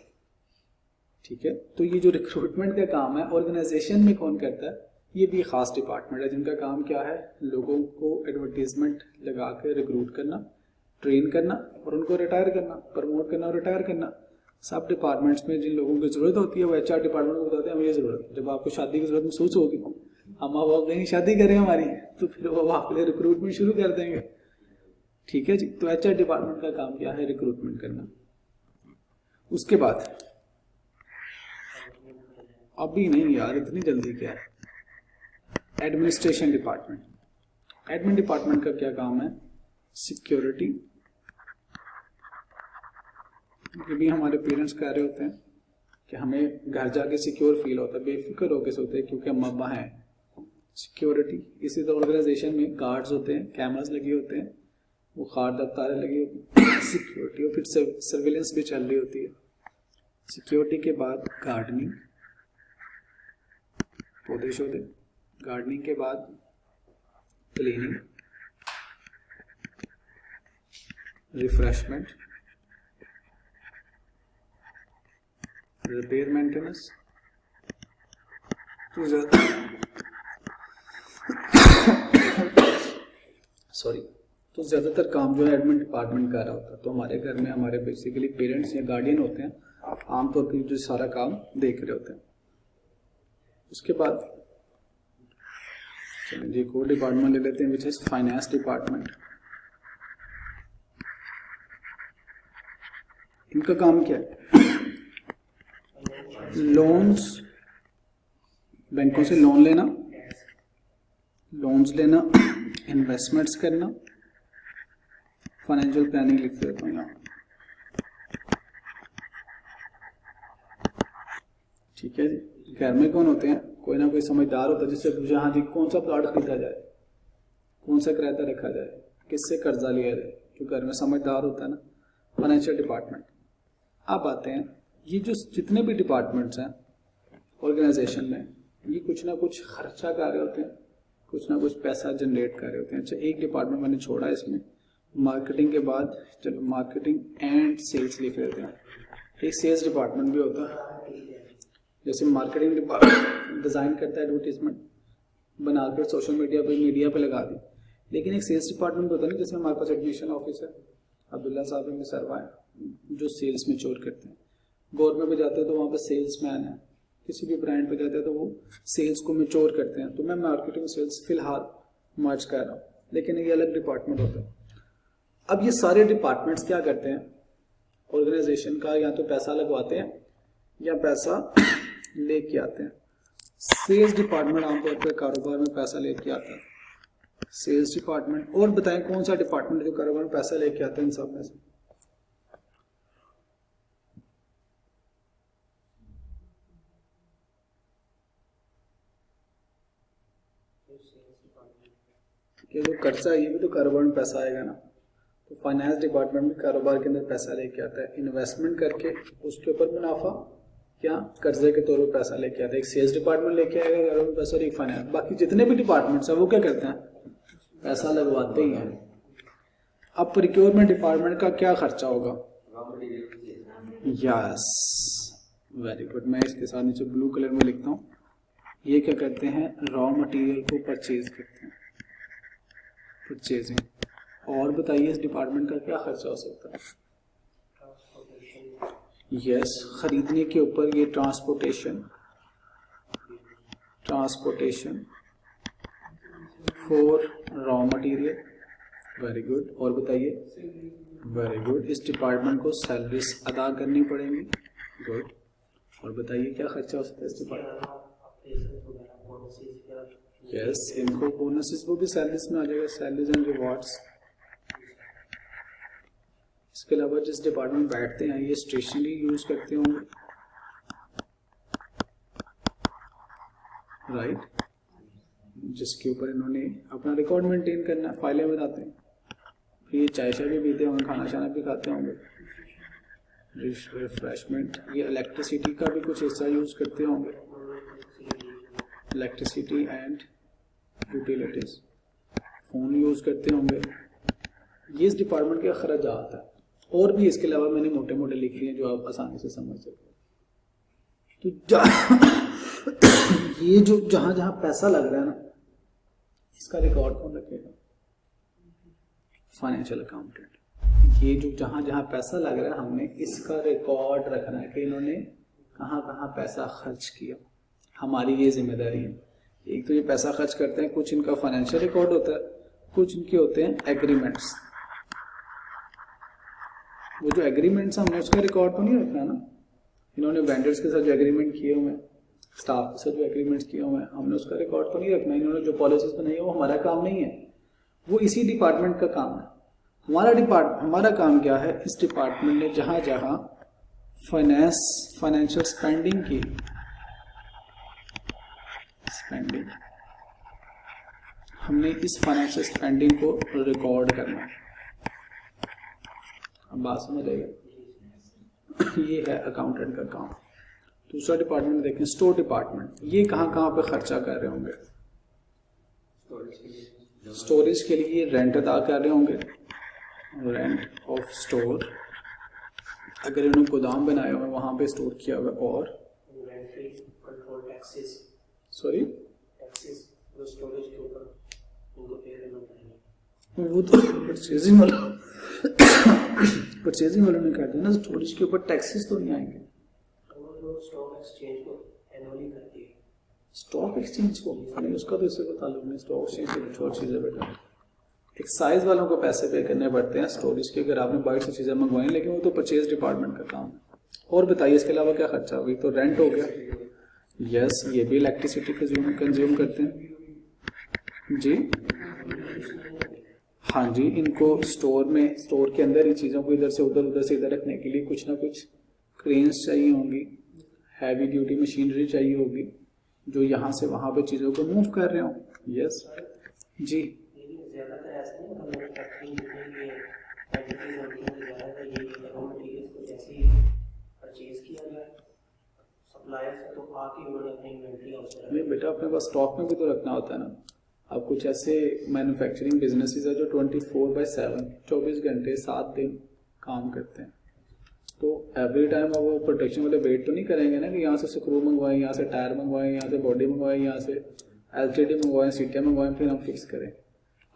ठीक है, तो ये जो रिक्रूटमेंट का काम है ऑर्गेनाइजेशन में कौन करता है, ये भी खास डिपार्टमेंट है जिनका काम क्या है, लोगों को एडवर्टीजमेंट लगा के रिक्रूट करना, ट्रेन करना और उनको रिटायर करना, प्रमोट करना और रिटायर करना। सब डिपार्टमेंट्स में जिन लोगों की जरूरत होती है वो एचआर डिपार्टमेंट को बताते हैं हमें ये जरूरत है। जब आपको शादी की जरूरत महसूस होगी, अम्मा बाप कहीं शादी करें हमारी, तो फिर वो आपके लिए रिक्रूटमेंट शुरू कर देंगे। ठीक है जी। तो एचआर डिपार्टमेंट का काम क्या है, रिक्रूटमेंट करना। उसके बाद अभी नहीं यार इतनी जल्दी क्या है, एडमिनिस्ट्रेशन डिपार्टमेंट। एडमिन डिपार्टमेंट का क्या काम है, सिक्योरिटी। ये भी हमारे पेरेंट्स कह रहे होते हैं कि हमें घर जाके सिक्योर फील होता है, बेफिक्र होकर सोते हैं क्योंकि अम्मा अब्बा हैं। सिक्योरिटी। इसी तरह ऑर्गेनाइजेशन में गार्ड्स होते हैं, कैमरास लगे होते हैं, वो खार दफ्तारें लगी होती हैं, सिक्योरिटी। और फिर सर्विलेंस भी चल रही होती है। सिक्योरिटी के बाद गार्डनिंग, पौधे शौधे। गार्डनिंग के बाद क्लीनिंग, रिफ्रेशमेंट, रिपेयर मेंटेनेंस। तो ज़्यादातर काम जो है एडमिन डिपार्टमेंट कर रहा होता है। तो हमारे घर में हमारे बेसिकली पेरेंट्स या गार्डियन होते हैं, आमतौर पर जो सारा काम देख रहे होते हैं। उसके बाद चलिए जी एक और डिपार्टमेंट ले लेते हैं विच इज फाइनेंस डिपार्टमेंट। इनका काम क्या है, लोन्स, बैंकों से लोन लेना, लोन्स लेना, इन्वेस्टमेंट्स करना, फाइनेंशियल प्लानिंग लिख देता हूँ यहाँ। ठीक है जी। घर में कौन होते हैं, कोई ना कोई समझदार होता है जिससे पूछे हाँ जी कौन सा प्लॉट खरीदा जाए, कौन सा किराया रखा जाए, किससे कर्जा लिया जाए, जो घर में समझदार होता है ना, फाइनेंशियल डिपार्टमेंट। अब आते हैं ये जो जितने भी डिपार्टमेंट्स हैं ऑर्गेनाइजेशन में, ये कुछ ना कुछ खर्चा कर रहे होते हैं, कुछ ना कुछ पैसा जनरेट कर रहे होते हैं। अच्छा एक डिपार्टमेंट मैंने छोड़ा इसमें, मार्केटिंग के बाद चलो मार्केटिंग एंड सेल्स लिख लेते हैं। एक सेल्स डिपार्टमेंट भी होता है, जैसे मार्केटिंग डिपार्टमेंट डिज़ाइन करता है एडवर्टीजमेंट बनाकर सोशल मीडिया पे लगा दी, लेकिन एक सेल्स डिपार्टमेंट होता है ना, जैसे हमारे पास एडमिशन ऑफिसर अब्दुल्ला साहब में सरवा है जो सेल्स मैच्योर करते हैं। गवर्नमेंट पे जाते हैं तो वहाँ पे सेल्स मैन है, किसी भी ब्रांड पे जाते हैं तो वो सेल्स को मैच्योर करते हैं। तो मैं मार्केटिंग सेल्स फिलहाल मर्ज कर रहा हूँ, लेकिन ये अलग डिपार्टमेंट होता है। अब ये सारे डिपार्टमेंट्स क्या करते हैं, ऑर्गेनाइजेशन का या तो पैसा लगवाते हैं या पैसा लेके आते हैं। सेल्स डिपार्टमेंट आमतौर पर कारोबार में पैसा लेके आता है, सेल्स डिपार्टमेंट। और बताएं कौन सा डिपार्टमेंट जो कारोबार में पैसा लेके आता है इन सब में से, ये जो कर्जा है ये भी तो कारोबार में पैसा आएगा ना। तो फाइनेंस डिपार्टमेंट भी कारोबार के अंदर पैसा लेके आता है, इन्वेस्टमेंट करके उसके ऊपर मुनाफा या कर्जे के तौर पर पैसा लेके आता है। एक सेल्स डिपार्टमेंट लेके आएगा कारोबार में पैसा और एक फाइनेंस। बाकी जितने भी डिपार्टमेंट्स हैं वो क्या करते हैं, पैसा लगवाते ही हैं। अब प्रोक्योरमेंट डिपार्टमेंट का क्या खर्चा होगा, यस वेरी गुड। मैं इसके साथ नीचे ब्लू कलर में लिखता हूँ, ये क्या करते हैं, रॉ मटेरियल को परचेज करते हैं, परचेजिंग। और बताइए इस डिपार्टमेंट का क्या खर्चा हो सकता है, यस खरीदने के ऊपर ये transportation, for raw material, very good. और बताइए, वेरी गुड। इस डिपार्टमेंट को सैलरीज अदा करनी पड़ेंगी, गुड। और बताइए क्या खर्चा हो सकता है इस डिपार्टमेंट? यस, इनको बोनसेस वो भी सैलरीज में आ जाएगा, सैलरीज एंड रिवॉर्ड्स। इसके अलावा जिस डिपार्टमेंट बैठते हैं ये स्टेशनरी यूज करते होंगे, राइट, जिसके ऊपर इन्होंने अपना रिकॉर्ड मेंटेन करना, फाइलें बनाते हैं। फिर ये चाय शाय भी पीते होंगे, खाना शाना भी खाते होंगे, रिफ्रेशमेंट। ये इलेक्ट्रिसिटी का भी कुछ हिस्सा यूज करते होंगे, electricity and utilities, phone use करते होंगे। ये इस डिपार्टमेंट के खर्चात है। और भी इसके अलावा मैंने मोटे मोटे लिख लिए जो आप आसानी से समझ सकते। तो ये जो जहां जहां पैसा लग रहा है ना, इसका रिकॉर्ड कौन रखेगा? Financial accountant. ये जो जहां जहां पैसा लग रहा है हमने इसका रिकॉर्ड रखना है कि इन्होंने कहाँ कहाँ पैसा खर्च किया। हमारी ये जिम्मेदारी है। एक तो ये पैसा खर्च करते हैं, कुछ इनका फाइनेंशियल रिकॉर्ड होता है, कुछ इनके होते हैं एग्रीमेंट्स। वो जो एग्रीमेंट्स हमने उसका रिकॉर्ड तो नहीं रखना ना। इन्होंने वेंडर्स के साथ जो एग्रीमेंट किए हुए हैं, स्टाफ के साथ जो एग्रीमेंट्स किए हुए हैं, हमने उसका रिकॉर्ड तो नहीं रखना। इन्होंने जो पॉलिसीज बनाई है वो हमारा काम नहीं है, वो इसी डिपार्टमेंट का काम है। हमारा काम क्या है? इस डिपार्टमेंट ने जहां जहां फाइनेंशियल स्पेंडिंग की, हमने इस फाइनेंशियल स्पेंडिंग को रिकॉर्ड करना है। अब बात समझ आएगी? ये है अकाउंटेंट का काम। दूसरा डिपार्टमेंट देखें, स्टोर डिपार्टमेंट। ये कहाँ कहाँ पे खर्चा कर रहे होंगे? स्टोरेज के लिए रेंट अदा कर रहे होंगे, रेंट ऑफ स्टोर। अगर इन्होंने गोदाम बनाया हुआ है वहां पे स्टोर किया हुआ, और सॉरी वो तो परचेजिंग वालों ने कर दिया ना। स्टोरेज के ऊपर टैक्सेस तो नहीं आएंगे। स्टॉक एक्सचेंज को नहीं, उसका तो इससे कोई ताल्लुक नहीं। स्टॉक एक्सचेंज से कुछ और चीजें बेटा, एक्साइज वालों को पैसे पे करने पड़ते हैं स्टोरेज के, अगर आपने बाहर से चीजें मंगवाई, लेकिन वो तो परचेज डिपार्टमेंट का काम है। और बताइए इसके अलावा क्या खर्चा हुई? तो रेंट हो गया, यस, ये भी इलेक्ट्रिसिटी कंज्यूम करते हैं जी। हाँ जी, इनको स्टोर के अंदर ही चीज़ों को इधर से इधर रखने के लिए कुछ ना कुछ क्रेन्स चाहिए होंगी, हैवी ड्यूटी मशीनरी चाहिए होगी जो यहाँ से वहाँ पे चीज़ों को मूव कर रहे हो। यस जी, नहीं बेटा, अपने पास स्टॉक में भी तो रखना होता है ना। अब कुछ ऐसे मैन्युफैक्चरिंग बिजनेसेस है जो 24/7 24 घंटे 7 दिन काम करते हैं, तो एवरी टाइम वो प्रोटेक्शन वाले वेट तो नहीं करेंगे ना कि यहाँ से स्क्रू मंगवाएं, यहाँ से टायर मंगवाएं, यहाँ से बॉडी मंगवाएं, यहाँ से एलसीडी मंगवाएं, सीटें मंगवाएं, फिर हम फिक्स करें।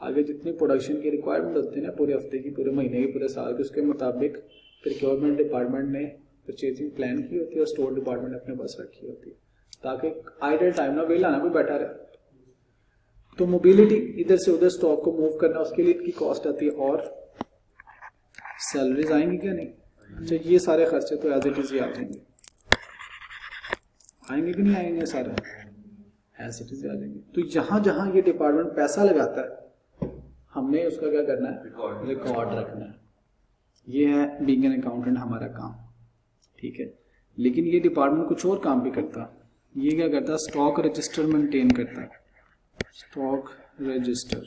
आगे जितनी प्रोडक्शन की रिक्वायरमेंट होती है ना, पूरे हफ्ते की, पूरे महीने की, पूरे साल की, उसके मुताबिक प्रोक्योरमेंट डिपार्टमेंट ने परचेजिंग प्लान की होती है और स्टोर डिपार्टमेंट अपने पास रखी होती है, ताकि आइडल टाइम ना वेला ना कोई बैठा रहे। तो मोबिलिटी, इधर से उधर स्टॉक को मूव करना, उसके लिए इनकी कॉस्ट आती है। और सैलरीज आएंगी क्या? नहीं। अच्छा, ये सारे खर्चे तो एज इट इज ही आ जाएंगे, आएंगे कि नहीं आएंगे? सारे एज इट इज आ जाएंगे। तो जहां जहां ये डिपार्टमेंट पैसा लगाता है हमने उसका क्या करना है? रिकॉर्ड रखना है। ये है बीइंग एन अकाउंटेंट हमारा काम, ठीक है। लेकिन ये डिपार्टमेंट कुछ और काम भी करता है। ये क्या करता है? स्टॉक रजिस्टर मेंटेन करता है। स्टॉक रजिस्टर,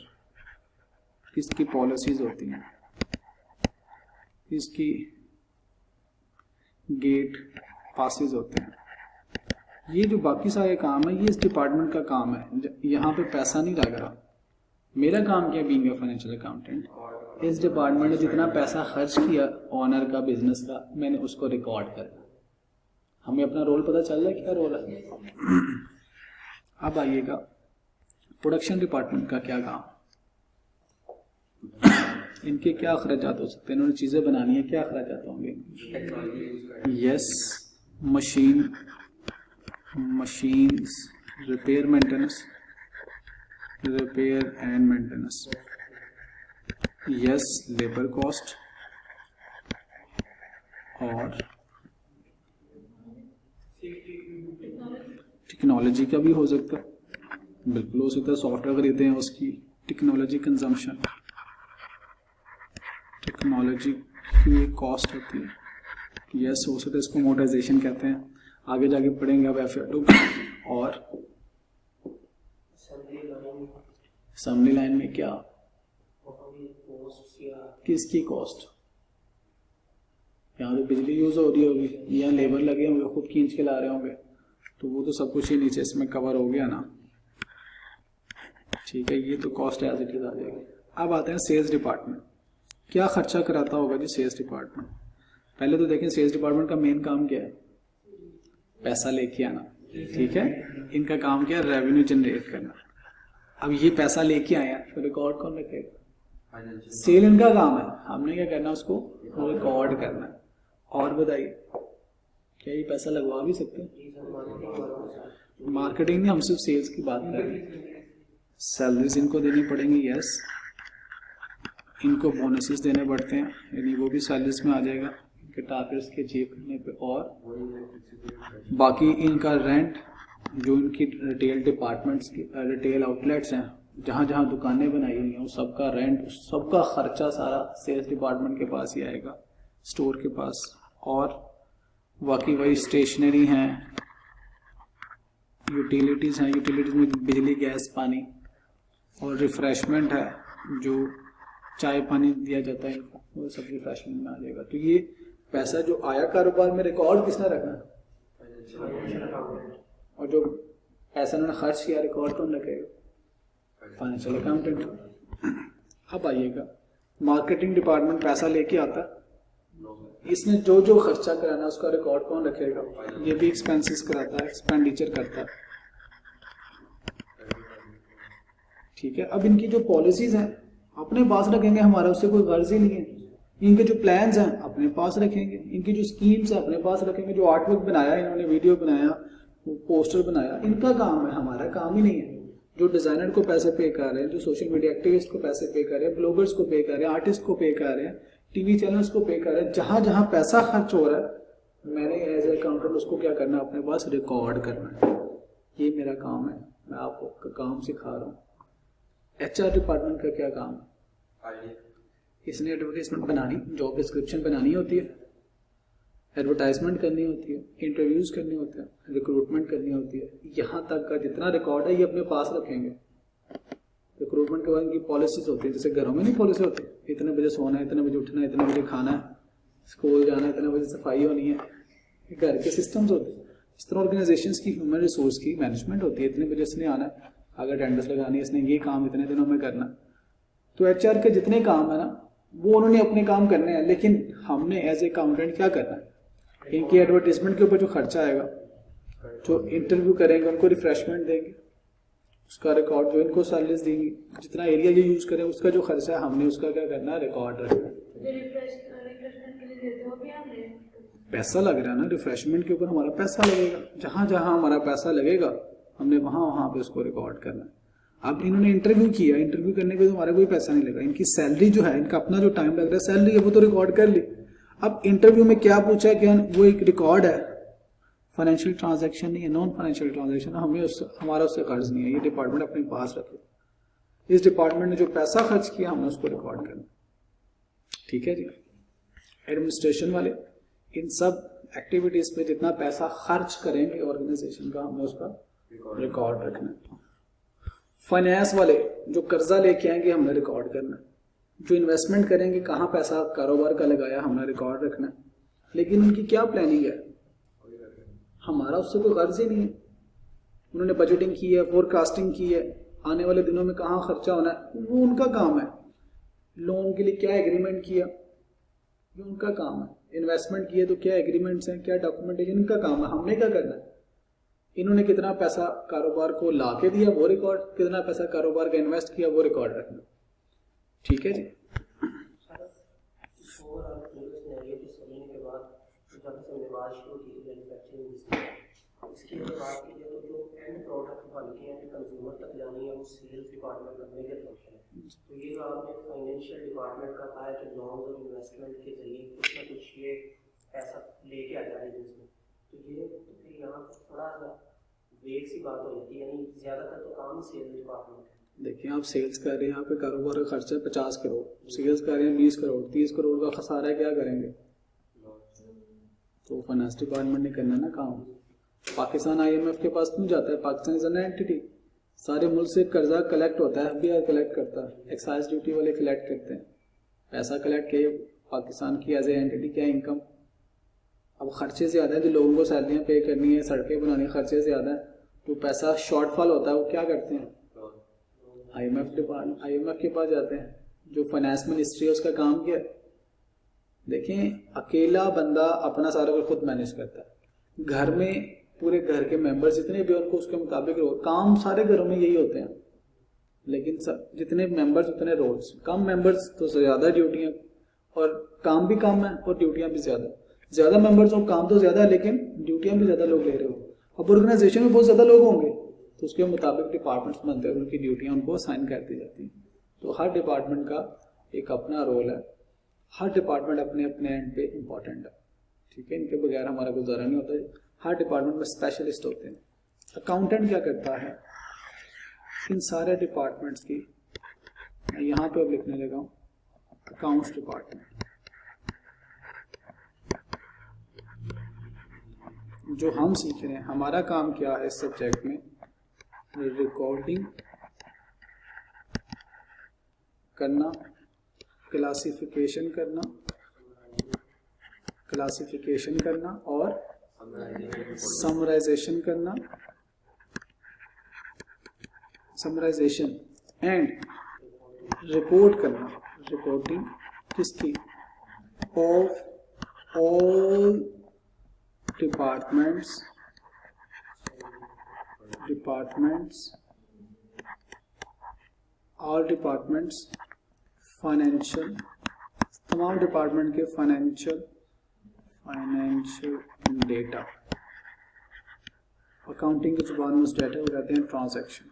इसकी पॉलिसीज होती हैं, इसकी गेट पासेस होते हैं। ये जो बाकी सारे काम है ये इस डिपार्टमेंट का काम है। यहाँ पे पैसा नहीं लग रहा। मेरा काम क्या है? बीइंग अ फाइनेंशियल अकाउंटेंट, इस डिपार्टमेंट ने जितना पैसा खर्च किया ऑनर का, बिजनेस का, मैंने उसको रिकॉर्ड करना। हमें अपना रोल पता चल रहा है, क्या रोल है। अब आइएगा प्रोडक्शन डिपार्टमेंट का क्या काम, इनके क्या अखराजात हो सकते हैं? इन्होंने चीजें बनानी है, क्या अखराजात होंगे? Yes, machines, repair maintenance, repair and maintenance, yes labour cost और टेक्नोलॉजी का भी हो सकता है, बिल्कुल हो सकता है। सॉफ्टवेयर खरीदते हैं उसकी टेक्नोलॉजी कंजम्पशन, टेक्नोलॉजी की भी कॉस्ट होती है, यस हो सकता है। इसको मोटाइजेशन कहते हैं, आगे जाके पढ़ेंगे अब FA2। और असेंबली लाइन में क्या, किसकी कॉस्ट, यहाँ तो बिजली यूज हो रही होगी, यहाँ लेबर लगे होंगे, खुद खींच के ला रहे होंगे, तो वो तो सब कुछ ही नीचे इसमें कवर हो गया ना, ठीक है। ये तो कॉस्ट एज इट इज आ जाएगी। अब आते हैं सेल्स डिपार्टमेंट, क्या खर्चा कराता होगा जी सेल्स डिपार्टमेंट। पहले तो देखें सेल्स डिपार्टमेंट का मेन काम क्या है, पैसा लेके आना, ठीक है। इनका काम क्या है, रेवेन्यू जनरेट करना। अब ये पैसा लेके आए हैं तो रिकॉर्ड कौन रखेगा, सेल इनका काम है, हमने क्या करना उसको रिकॉर्ड करना है। और बताइए क्या ये पैसा लगवा भी सकते हैं, मार्केटिंग में हम सिर्फ सेल्स की बात कर रहे हैं। सैलरीज इनको देनी पड़ेंगी, यस। इनको बोनसेस देने पड़ते हैं, यानी वो भी सैलरीज में आ जाएगा इनके टारगेट्स के अचीव करने पे। और बाकी इनका रेंट, जो इनकी रिटेल डिपार्टमेंट्स की रिटेल आउटलेट्स हैं, जहाँ जहाँ दुकानें बनाई हुई हैं, उस सबका रेंट, सबका खर्चा सारा सेल्स डिपार्टमेंट के पास ही आएगा, स्टोर के पास। और बाकी वही स्टेशनरी हैं, यूटिलिटीज़ हैं, यूटिलिटीज़ में बिजली गैस पानी, और रिफ्रेशमेंट है, जो चाय पानी दिया जाता है इनको, वो सब रिफ्रेशमेंट में आ जाएगा। तो ये पैसा जो आया कारोबार में, रिकॉर्ड किसने रखना है, और जो पैसा उन्होंने खर्च किया रिकॉर्ड कौन रखेगा, फाइनेंशियल अकाउंटेंट। अब आइएगा मार्केटिंग डिपार्टमेंट पैसा लेके आता है, इसने जो जो खर्चा कराना उसका रिकॉर्ड कौन रखेगा, ये भी एक्सपेंसेस कराता है, एक्सपेंडिचर करता है, ठीक है। अब इनकी जो पॉलिसीज हैं अपने पास रखेंगे, हमारा उससे कोई गर्ज ही नहीं है। इनके जो प्लान्स हैं अपने पास रखेंगे, इनकी जो स्कीम्स हैं अपने पास रखेंगे, जो आर्टवर्क बनाया इन्होंने, वीडियो बनाया, पोस्टर बनाया, इनका काम है, हमारा काम ही नहीं है। जो डिजाइनर को पैसे पे कर रहे हैं, जो सोशल मीडिया एक्टिविस्ट को पैसे पे कर रहे हैं, ब्लॉगर्स को पे कर रहे हैं, आर्टिस्ट को पे कर रहे हैं, टीवी चैनल्स को पे कर रहे हैं, जहां जहां पैसा खर्च हो रहा है, मैंने एज ए अकाउंटेंट उसको क्या करना है, अपने पास रिकॉर्ड करना है। ये मेरा काम है, मैं आपको काम सिखा रहा हूँ। HR डिपार्टमेंट का क्या काम है, इसने एडवर्टाइजमेंट बनानी, जॉब डिस्क्रिप्शन बनानी होती है, एडवर्टाइजमेंट करनी होती है, इंटरव्यूज करने होते हैं, रिक्रूटमेंट करनी होती है। यहाँ तक का जितना रिकॉर्ड है ये अपने पास रखेंगे। रिक्रूटमेंट के बाद इनकी पॉलिसीज होती है, जैसे घरों में नहीं पॉलिसी होती, इतने बजे सोना है, इतने बजे उठना है, इतने बजे खाना है, स्कूल जाना है, इतने बजे सफाई होनी है, घर के सिस्टम्स होते हैं। इस तरह ऑर्गेनाइजेशंस की ह्यूमन रिसोर्स की मैनेजमेंट होती है, इतने बजे इसने आना है, अगर अटेंडेंस लगानी है, इसने ये काम इतने दिनों में करना। तो HR के जितने काम है ना, वो उन्होंने अपने काम करने हैं, लेकिन हमने एज ए अकाउंटेंट क्या करना है, इनकी एडवर्टाइजमेंट के ऊपर जो खर्चा आएगा, जो इंटरव्यू करेंगे उनको रिफ्रेशमेंट देंगे, उसका रिकॉर्ड, जो इनको सैलरीज देंगी, जितना एरिया ये यूज करें उसका जो खर्चा है, हमने उसका क्या करना है, रिकॉर्ड रखना है। पैसा लग रहा है ना, रिफ्रेशमेंट के ऊपर हमारा पैसा लगेगा, जहां जहां हमारा पैसा लगेगा हमने वहां पे उसको रिकॉर्ड करना है। अब इन्होंने इंटरव्यू किया, इंटरव्यू करने पे तो हमारा कोई पैसा नहीं लगा, इनकी सैलरी जो है, इनका अपना जो टाइम लग रहा है, सैलरी है वो तो रिकॉर्ड कर ली। अब इंटरव्यू में क्या पूछा है, क्या वो एक रिकॉर्ड है, फाइनेंशियल ट्रांजैक्शन नहीं है, नॉन फाइनेंशियल ट्रांजैक्शन, हमें हमारा उससे कर्ज नहीं है, ये डिपार्टमेंट अपने पास रखे। इस डिपार्टमेंट ने जो पैसा खर्च किया हमने उसको रिकॉर्ड करना, ठीक है जी। एडमिनिस्ट्रेशन वाले इन सब एक्टिविटीज पे जितना पैसा खर्च करेंगे ऑर्गेनाइजेशन का, हमने उसका रिकॉर्ड रखना है। फाइनेंस वाले जो कर्जा लेके आएंगे हमने रिकॉर्ड करना है, जो इन्वेस्टमेंट करेंगे, कहाँ पैसा कारोबार का लगाया, हमने रिकॉर्ड रखना है। लेकिन उनकी क्या प्लानिंग है, हमारा उससे कोई गर्ज ही नहीं है। उन्होंने बजटिंग की है, फोरकास्टिंग की है, आने वाले दिनों में कहाँ खर्चा होना है, वो उनका काम है। लोन के लिए क्या एग्रीमेंट किया, ये उनका काम है। इन्वेस्टमेंट किए तो क्या एग्रीमेंट्स हैं, क्या डॉक्यूमेंटेशन, इनका काम है। हमने क्या करना है, इन्होंने कितना पैसा कारोबार को ला के दिया वो रिकॉर्ड, कितना पैसा कारोबार का इन्वेस्ट किया वो रिकॉर्ड रखना, ठीक है जी। इसकी अगर बात की जाए तो जो एंड प्रोडक्ट बन के एंड कंज्यूमर तक जानी है वो सेल्स डिपार्टमेंट का मेजर फंक्शन है। तो ये जो आपने फाइनेंशियल डिपार्टमेंट का कहा है कि लॉन्स और इन्वेस्टमेंट के जरिए कुछ ना कुछ ये पैसा लेके आ जा रहे हैं बिजनेस में, तो ये तो फिर यहाँ थोड़ा सा वेग सी बात हो जाती है, यानी ज़्यादातर तो काम सेल्स डिपार्टमेंट है। देखिए आप सेल्स कर रहे हैं, यहाँ पे कारोबार का खर्चा है 50 करोड़, सेल्स कर रहे हैं 20 करोड़, 30 करोड़ का खसारा है, क्या करेंगे? तो फाइनेंस डिपार्टमेंट ने करना ना काम। पाकिस्तान IMF के पास क्यों जाता है? पाकिस्तान इज एन एंटिटी, सारे मुल्क से कर्जा कलेक्ट होता है, FBI कलेक्ट करता है, एक्साइज ड्यूटी वाले कलेक्ट करते हैं, पैसा कलेक्ट किए पाकिस्तान की एज ए एंटिटी क्या इनकम। अब खर्चे ज़्यादा है, जो लोगों को सैलरियाँ पे करनी है, सड़कें बनानी, खर्चे ज़्यादा है, तो पैसा शॉर्टफॉल होता है, वो क्या करते हैं? IMF के पास जाते हैं। जो फाइनेंस मिनिस्ट्री है उसका काम क्या है? देखें, अकेला बंदा अपना सारा कुछ खुद मैनेज करता है, घर में पूरे घर के मेंबर्स जितने भी उनको उसके मुताबिक काम, सारे घरों में यही होते हैं, लेकिन जितने मेंबर्स उतने रोल्स, कम मेंबर्स तो ज़्यादा ड्यूटियाँ, और काम भी कम है और ड्यूटियाँ भी ज़्यादा मेंबर्स हो, काम तो ज़्यादा है लेकिन ड्यूटियाँ भी ज़्यादा लोग ले रहे हो। अब ऑर्गेनाइजेशन में बहुत ज़्यादा लोग होंगे तो उसके मुताबिक डिपार्टमेंट्स बनते हैं, उनकी ड्यूटियाँ उनको असाइन कर दी जाती हैं। तो हर डिपार्टमेंट का एक अपना रोल है, हर डिपार्टमेंट अपने अपने एंड पे इम्पॉर्टेंट है, ठीक है, इनके बगैर हमारा गुजारा नहीं होता है। हर डिपार्टमेंट में स्पेशलिस्ट होते हैं। अकाउंटेंट क्या करता है? इन सारे डिपार्टमेंट्स की, मैं यहाँ पे अब लिखने लगा हूँ अकाउंट्स डिपार्टमेंट, जो हम सीख रहे हैं, हमारा काम क्या है इस सब्जेक्ट में? रिकॉर्डिंग करना, क्लासिफिकेशन करना और समराइजेशन एंड रिपोर्ट करना, रिपोर्टिंग किसकी? ऑफ ऑल डिपार्टमेंट्स फाइनेंशियल, तमाम डिपार्टमेंट के फाइनेंशियल डेटा। अकाउंटिंग की जुबान में उस डेटा को कहते हैं ट्रांजैक्शन।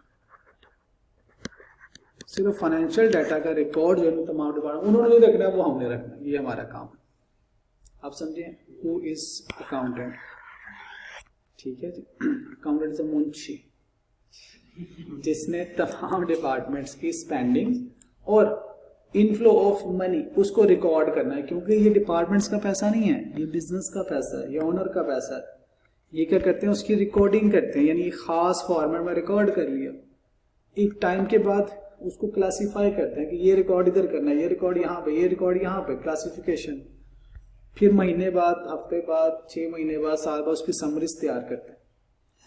सिर्फ फाइनेंशियल डाटा का रिकॉर्ड जो है तमाम डिपार्टमेंट उन्होंने नहीं रखना, वो हमने रखना, ये हमारा काम है। आप समझे? Who is accountant? ठीक है जी, अकाउंटेंट इज अ मुंशी, जिसने तमाम डिपार्टमेंट्स की स्पेंडिंग और इनफ्लो ऑफ मनी उसको रिकॉर्ड करना है, क्योंकि ये डिपार्टमेंट्स का पैसा नहीं है, ये बिजनेस का पैसा है, ये ओनर का पैसा है। ये क्या करते हैं? उसकी रिकॉर्डिंग करते हैं, यानी खास फॉर्मेट में रिकॉर्ड कर लिया, एक टाइम के बाद उसको क्लासीफाई करते हैं कि ये रिकॉर्ड इधर करना है, ये रिकॉर्ड यहाँ पे, ये रिकॉर्ड यहाँ पे, क्लासिफिकेशन। फिर महीने बाद, हफ्ते बाद, 6 महीने बाद, साल बाद उसकी समरीज तैयार करते हैं।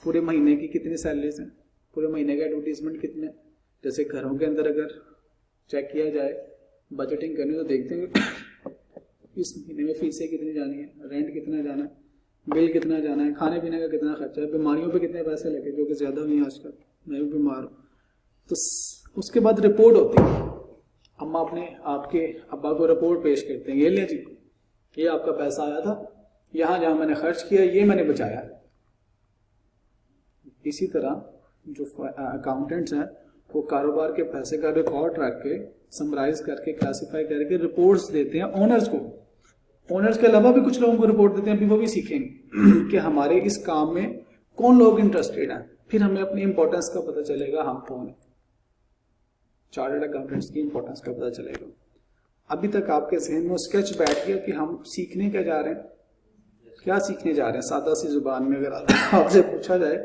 पूरे महीने की कितनी सैलरीज हैं, पूरे महीने का एडवर्टीजमेंट कितने, जैसे घरों के अंदर अगर चेक किया जाए, बजटिंग करनी तो देखते हैं इस महीने में फीसें कितनी जानी है, रेंट कितना जाना है, बिल कितना जाना है, खाने पीने का कितना खर्चा है, बीमारियों पे कितने पैसे लगे, जो कि ज़्यादा हुई आजकल, मैं भी बीमार हूँ। तो उसके बाद रिपोर्ट होती है, अम्मा अपने आपके अब्बा को रिपोर्ट पेश करते हैं, ये ले जी, ये आपका पैसा आया था, यहाँ जहाँ मैंने खर्च किया ये मैंने बचाया। इसी तरह जो अकाउंटेंट्स हैं वो कारोबार के पैसे का रिकॉर्ड रख के, समराइज करके, क्लासिफाई करके रिपोर्ट्स देते हैं ओनर्स को। ओनर्स के अलावा भी कुछ लोगों को रिपोर्ट देते हैं, अभी वो भी सीखेंगे कि हमारे इस काम में कौन लोग इंटरेस्टेड हैं, फिर हमें अपनी इंपॉर्टेंस का पता चलेगा हम कौन है, चार्टर्ड अकाउंटेंट्स की इंपॉर्टेंस का पता चलेगा। अभी तक आपके जहन में स्केच बैठ गया कि हम सीखने क्या जा रहे हैं, क्या सीखने जा रहे हैं। सादा सी जुबान में अगर आपसे पूछा जाए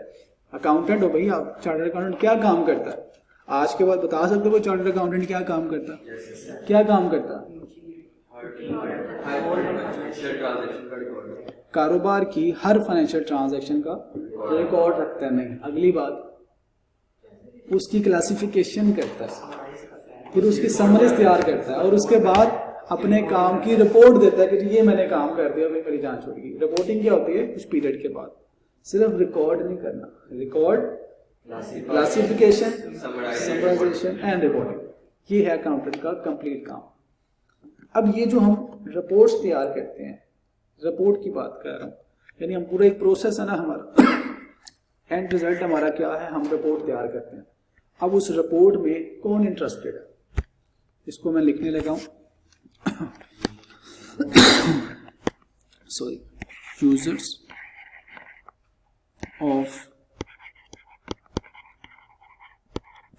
अकाउंटेंट हो भाई आप, चार्टर्ड अकाउंटेंट क्या काम करता है, आज के बाद बता सकते हो चार्टर्ड अकाउंटेंट क्या काम करता है? क्या काम करता है? कारोबार की हर फाइनेंशियल ट्रांजैक्शन का रिकॉर्ड रखता है। नहीं, अगली बात उसकी क्लासिफिकेशन करता है, फिर उसकी समरीज तैयार करता है और उसके बाद अपने काम की रिपोर्ट देता है कि ये मैंने काम कर दिया, मेरी जांच होगी। रिपोर्टिंग क्या होती है? कुछ पीरियड के बाद। सिर्फ रिकॉर्ड नहीं करना, record, classification, summarisation and reporting, ये है अकाउंटेंट का कंप्लीट काम। अब ये जो हम रिपोर्ट्स तैयार करते हैं, रिपोर्ट की बात कर रहा हूँ, यानी हम पूरा एक प्रोसेस है ना हमारा, एंड रिजल्ट हमारा क्या है, हम रिपोर्ट तैयार करते हैं। अब उस रिपोर्ट में कौन इंटरेस्टेड है, इसको मैं लिखने लगा हूं। Sorry, users of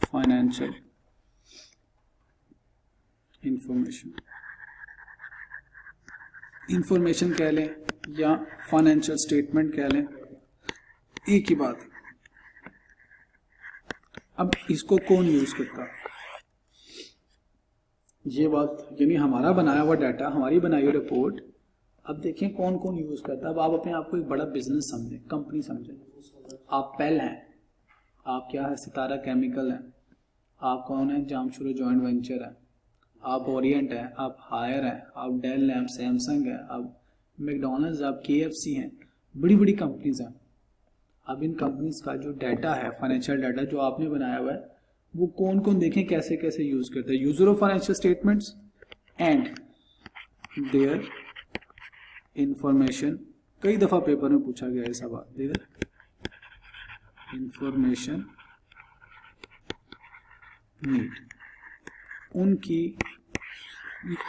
financial information कह लें या फाइनेंशियल स्टेटमेंट कह लें, एक ही बात है। अब इसको कौन यूज करता है, ये बात, यानी हमारा बनाया हुआ डाटा, हमारी बनाई हुई रिपोर्ट, अब देखें कौन कौन यूज करता है। अब आप अपने आप को एक बड़ा बिजनेस समझें, कंपनी समझें। आप पेल हैं, आप क्या है, सितारा केमिकल हैं, आप कौन है, जामशुरू जॉइंट वेंचर है, आप ओरिएंट है, आप हायर है, आप डेल है, आप सैमसंग है, आप मैकडॉनल्ड्स, आप KFC हैं, बड़ी बड़ी कंपनीज हैं। अब इन कंपनीज का जो डाटा है, फाइनेंशियल डाटा जो आपने बनाया हुआ है, वो कौन कौन देखें कैसे कैसे यूज करता है। User of financial statements and their information, कई दफा पेपर में पूछा गया है सवाल, देयर इंफॉर्मेशन नीड, उनकी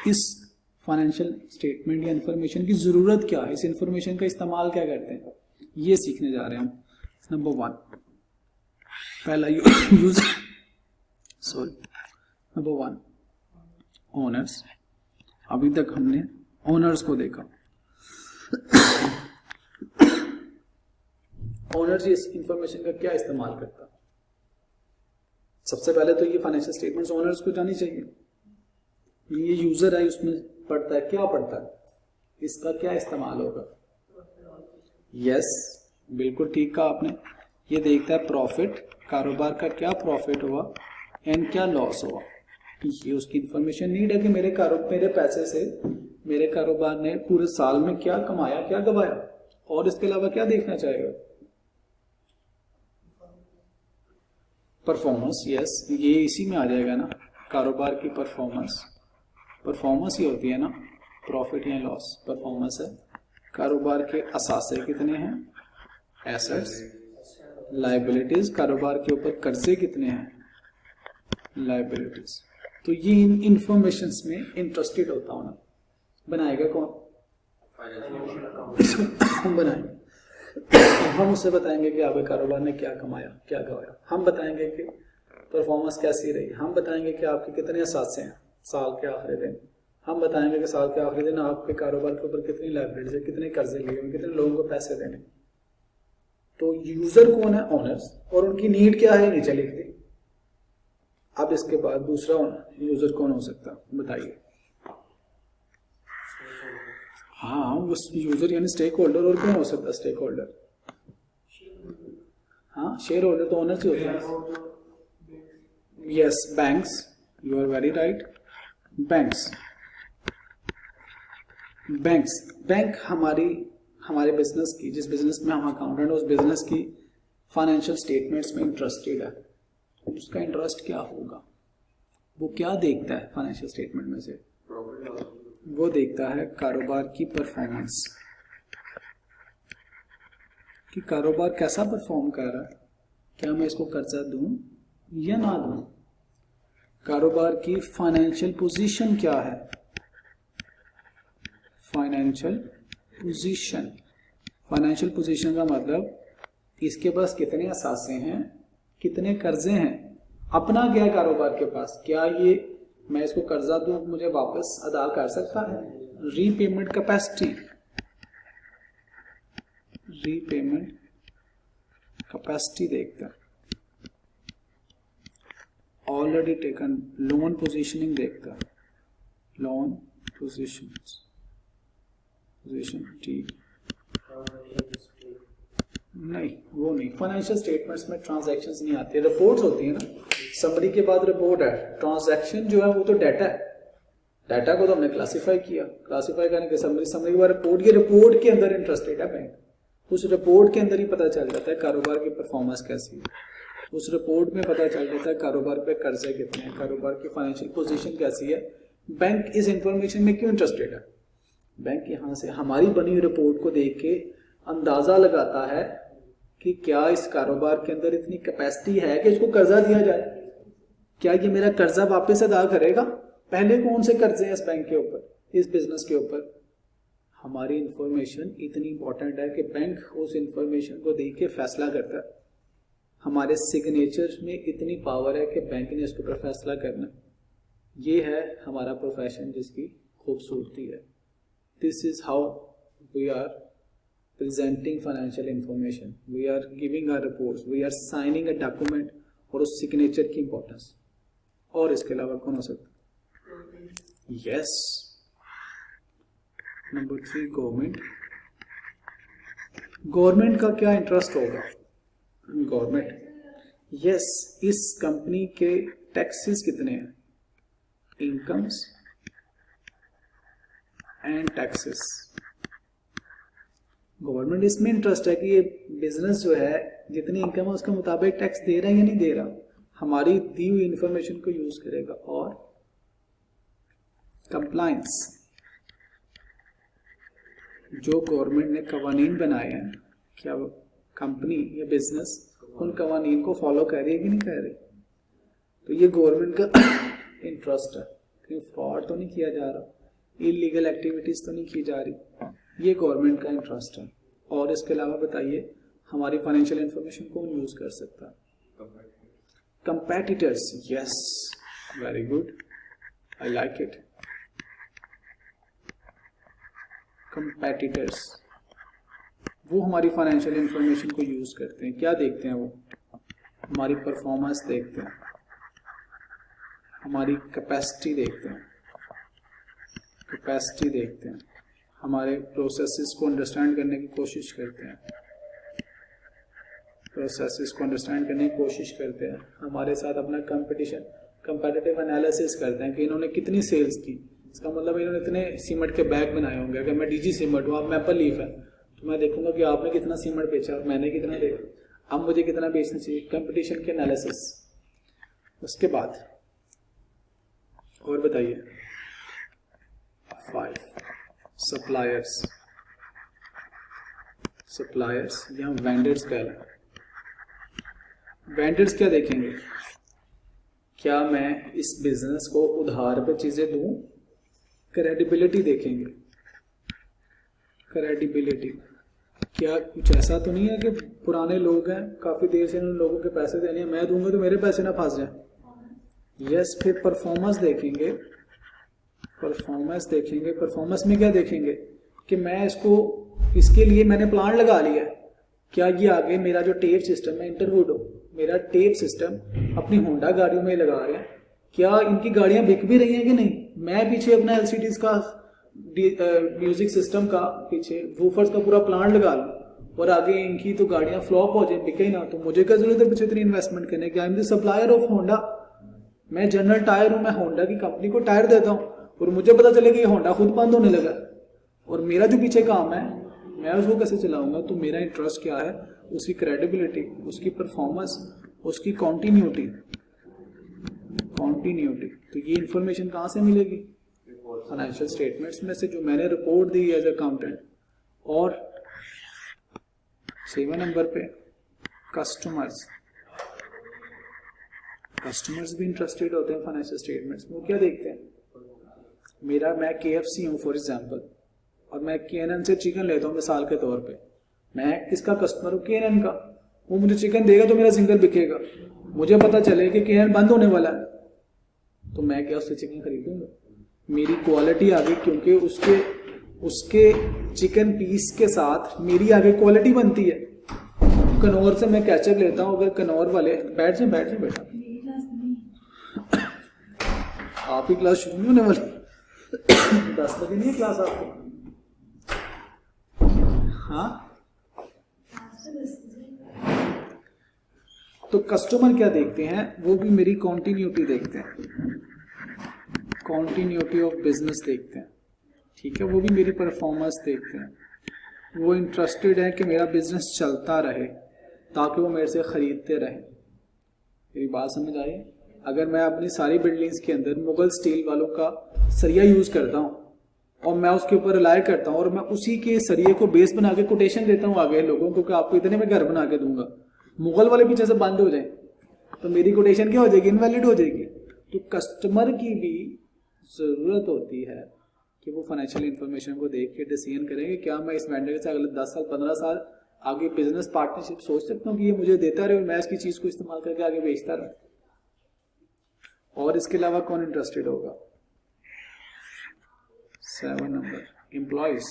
इस फाइनेंशियल स्टेटमेंट या इंफॉर्मेशन की जरूरत क्या है, इस इंफॉर्मेशन का इस्तेमाल क्या करते हैं, ये सीखने जा रहे हैं हम। नंबर 1 पहला यूजर, सॉरी, नंबर 1 ओनर्स। अभी तक हमने ओनर्स को देखा। ओनर्स इस इंफॉर्मेशन का क्या इस्तेमाल करता, सबसे पहले तो ये फाइनेंशियल स्टेटमेंट्स ओनर्स को जानी चाहिए। ये यूजर है, उसमें पढ़ता है, क्या पढ़ता है, इसका क्या इस्तेमाल होगा। यस, बिल्कुल ठीक कहा आपने। ये देखता है प्रॉफिट, कारोबार का क्या प्रॉफिट हुआ एंड क्या लॉस हुआ। ये उसकी इंफॉर्मेशन नीड है कि मेरे पैसे से मेरे कारोबार ने पूरे साल में क्या कमाया, क्या गवाया, और इसके अलावा क्या देखना चाहेगा। परफॉर्मेंस, यस, ये इसी में आ जाएगा ना, कारोबार की परफॉर्मेंस ही होती है ना, प्रॉफिट या लॉस परफॉर्मेंस है। कारोबार के असासे कितने हैं, एसेट्स, लायबिलिटीज, कारोबार के ऊपर कर्जे कितने हैं, लायबिलिटीज। तो ये इन इंफॉर्मेशन में इंटरेस्टेड होता होना। बनाएगा कौन, हम बनाएंगे। हम उससे बताएंगे कि आपके कारोबार ने क्या कमाया, क्या गवाया। हम बताएंगे कि परफॉर्मेंस कैसी रही। हम बताएंगे कि आपके कितने असासे हैं साल के आखिरी दिन। हम बताएंगे कि साल के आखिरी दिन आपके कारोबार के ऊपर कितनी लायबिलिटीज है, कितने कर्जे लिए हैं, कितने लोगों को पैसे देने। तो यूजर कौन है, ओनर्स, और उनकी नीड क्या है, नीचे लिख दी। अब इसके बाद दूसरा यूजर कौन हो सकता है, बताइए। हाँ, वो यूजर यानी स्टेक होल्डर, और कौन हो सकता है स्टेक होल्डर। हाँ, शेयर होल्डर तो ओनर्स ही होते हैं। Yes, banks, you are very right. Bank हमारे बिजनेस की, जिस बिजनेस में हम अकाउंटेंट है, उस बिजनेस की फाइनेंशियल स्टेटमेंट्स में इंटरेस्टेड है। उसका इंटरेस्ट क्या होगा, वो क्या देखता है फाइनेंशियल स्टेटमेंट में से, वो देखता है कारोबार की परफॉर्मेंस, कि कारोबार कैसा परफॉर्म कर रहा है, क्या मैं इसको कर्जा दूं या ना दूं। कारोबार की फाइनेंशियल पोजीशन क्या है, फाइनेंशियल पोजीशन का मतलब इसके पास कितने असासे हैं, कितने कर्जे हैं, अपना क्या कारोबार के पास, क्या ये मैं इसको कर्जा दूं मुझे वापस अदा कर सकता है। रीपेमेंट कैपेसिटी देखता है। ऑलरेडी टेकन, लोन पोजीशनिंग देखता है, लोन पोजीशन ठीक नहीं, वो नहीं। फाइनेंशियल स्टेटमेंट्स में ट्रांजैक्शंस नहीं आते, रिपोर्ट्स होती है ना, समरी के बाद रिपोर्ट है। ट्रांजैक्शन जो है वो तो डाटा है, डाटा को तो हमने क्लासिफाई किया, क्लासिफाई करने के समरी के बाद रिपोर्ट, ये रिपोर्ट के अंदर इंटरेस्टेड है बैंक। उस रिपोर्ट के अंदर ही पता चल जाता है कारोबार की परफॉर्मेंस कैसी है, उस रिपोर्ट में पता चल जाता है कारोबार पे कर्जे कितने हैं, कारोबार की फाइनेंशियल पोजीशन कैसी है। बैंक इस इंफॉर्मेशन में क्यों इंटरेस्टेड है, बैंक यहाँ से हमारी बनी हुई रिपोर्ट को देख के अंदाजा लगाता है कि क्या इस कारोबार के अंदर इतनी कैपेसिटी है कि इसको कर्जा दिया जाए, क्या ये मेरा कर्जा वापस अदा करेगा। पहले कौन से कर्जे हैं इस बैंक के ऊपर, इस बिजनेस के ऊपर। हमारी इंफॉर्मेशन इतनी इंपॉर्टेंट है कि बैंक उस इंफॉर्मेशन को देख के फैसला करता है। हमारे सिग्नेचर में इतनी पावर है कि बैंक ने इसके ऊपर फैसला करना। ये है हमारा प्रोफेशन जिसकी खूबसूरती है। This is how we are presenting financial information, we are giving our reports, we are signing a document, और उस सिग्नेचर की इंपॉर्टेंस। और इसके अलावा कौन हो सकता है? Yes, number 3 government. गवर्नमेंट का क्या इंटरेस्ट होगा? गवर्नमेंट, यस, इस कंपनी के टैक्सेस कितने हैं, इनकम्स एंड टैक्सेस। गवर्नमेंट इसमें इंटरेस्ट है कि ये बिजनेस जो है जितनी इनकम है उसके मुताबिक टैक्स दे रहा है या नहीं दे रहा, हमारी दी हुई इंफॉर्मेशन को यूज करेगा। और कंप्लायंस, जो गवर्नमेंट ने कवानीन बनाए हैं, क्या कंपनी या बिजनेस उन कवानीन को फॉलो कर रही है कि नहीं कर रही। तो ये गवर्नमेंट का इंटरेस्ट है कि फ्रॉड तो नहीं किया जा रहा, इलीगल एक्टिविटीज तो नहीं की जा रही, ये गवर्नमेंट का इंटरेस्ट है। और इसके अलावा बताइए हमारी फाइनेंशियल इंफॉर्मेशन कौन यूज कर सकता है? Competitors, yes, very good, I like it. Competitors वो हमारी फाइनेंशियल इंफॉर्मेशन को यूज करते हैं। क्या देखते हैं वो? हमारी परफॉर्मेंस देखते हैं, हमारी कैपेसिटी देखते हैं, हमारे प्रोसेसेस को अंडरस्टैंड करने की कोशिश करते हैं, हमारे साथ अपना कंपेटिटिव एनालिसिस करते हैं कि इन्होंने कितनी सेल्स की। इसका मतलब इन्होंने इतने सीमेंट के बैग बनाए होंगे। अगर मैं डीजी सीमेंट हूँ, आप मैपल लीफ है, तो मैं देखूंगा कि आपने कितना सीमेंट बेचा और मैंने कितना देखा, अब मुझे कितना बेचना चाहिए। कंपटीशन के एनालिसिस। उसके बाद और बताइए 5 सप्लायर्स या वेंडर्स का है। वेंडर्स क्या देखेंगे? क्या मैं इस बिजनेस को उधार पे चीजें दूं? क्रेडिबिलिटी देखेंगे। क्रेडिबिलिटी, क्या कुछ ऐसा तो नहीं है कि पुराने लोग हैं, काफी देर से उन लोगों के पैसे देने हैं, मैं दूंगा तो मेरे पैसे ना फंस जाए। यस, फिर परफॉर्मेंस देखेंगे। परफॉर्मेंस में क्या देखेंगे कि मैं इसके लिए मैंने प्लान लगा लिया, क्या ये आगे मेरा जो टेप सिस्टम है, इंटरवुड हो, मेरा टेप सिस्टम अपनी होंडा गाड़ियों में लगा रहे हैं, क्या इनकी गाड़ियां बिक भी रही हैं कि नहीं। मैं पीछे अपना LCDs का म्यूजिक सिस्टम का पीछे वूफर्स का पूरा प्लान लगा लूं और आगे इनकी तो गाड़ियां फ्लॉप हो जाए, बिके ही ना, तो मुझे क्या जरूरत है पीछे इतनी इन्वेस्टमेंट करने की। I am the supplier of Honda, मैं जनरल टायर हूं, मैं होंडा की कंपनी को टायर देता हूं और मुझे पता चले कि ये होंडा खुद बंद होने लगा और मेरा जो पीछे काम है मैं उसको कैसे चलाऊंगा। तो मेरा इंटरेस्ट क्या है? उसकी क्रेडिबिलिटी, उसकी परफॉर्मेंस, उसकी कॉन्टिन्यूटी। तो ये इंफॉर्मेशन कहाँ से मिलेगी? फाइनेंशियल स्टेटमेंट्स में से, जो मैंने रिपोर्ट दी एज अकाउंटेंट। और 7 नंबर पे कस्टमर्स भी इंटरेस्टेड होते हैं फाइनेंशियल स्टेटमेंट्स में। वो क्या देखते हैं? मैं KFC हूँ फॉर एग्जांपल, और मैं KNN से चिकन लेता हूँ मिसाल के तौर पे। मैं किसका कस्टमर हूँ? KNN का। वो मुझे चिकन देगा तो मेरा सिंगल बिकेगा। मुझे पता चले कि KNN बंद होने वाला है, तो मैं क्या उससे चिकन खरीदूंगा? मेरी क्वालिटी आगे, क्योंकि उसके चिकन पीस के साथ मेरी आगे क्वालिटी बनती है। कनौर से मैं कैचअप लेता हूँ, अगर कनौर वाले बैठ जाए बेटा, आप ही क्लास शुरू नहीं होने वाली 10 बजे नहीं है क्लास आपको? हाँ, तो कस्टमर क्या देखते हैं? वो भी मेरी कॉन्टिन्यूटी देखते हैं, कॉन्टिन्यूटी ऑफ बिजनेस देखते हैं, ठीक है। वो भी मेरी परफॉर्मेंस देखते हैं। वो इंटरेस्टेड है कि मेरा बिजनेस चलता रहे ताकि वो मेरे से खरीदते रहे। मेरी बात समझ आई? अगर मैं अपनी सारी बिल्डिंग्स के अंदर मुगल स्टील वालों का सरिया यूज करता हूँ और मैं उसके ऊपर रिलाय करता हूँ और मैं उसी के सरिये को बेस बना के कोटेशन देता हूँ आगे लोगों को कि आपको इतने में घर बना के दूंगा, मुगल वाले पीछे से बंद हो जाए तो मेरी कोटेशन क्या हो जाएगी, इनवैलिड हो जाएगी। तो कस्टमर की भी ज़रूरत होती है कि वो फाइनेंशियल इंफॉर्मेशन को देख के डिसीजन करेंगे क्या मैं इस वेंडर से अगले 10 साल 15 साल आगे बिजनेस पार्टनरशिप सोच सकता हूँ कि ये मुझे देता रहे और मैं इसकी चीज़ को इस्तेमाल करके आगे बेचता रहूँ। और इसके अलावा कौन इंटरेस्टेड होगा? 7 नंबर, एम्प्लॉयज।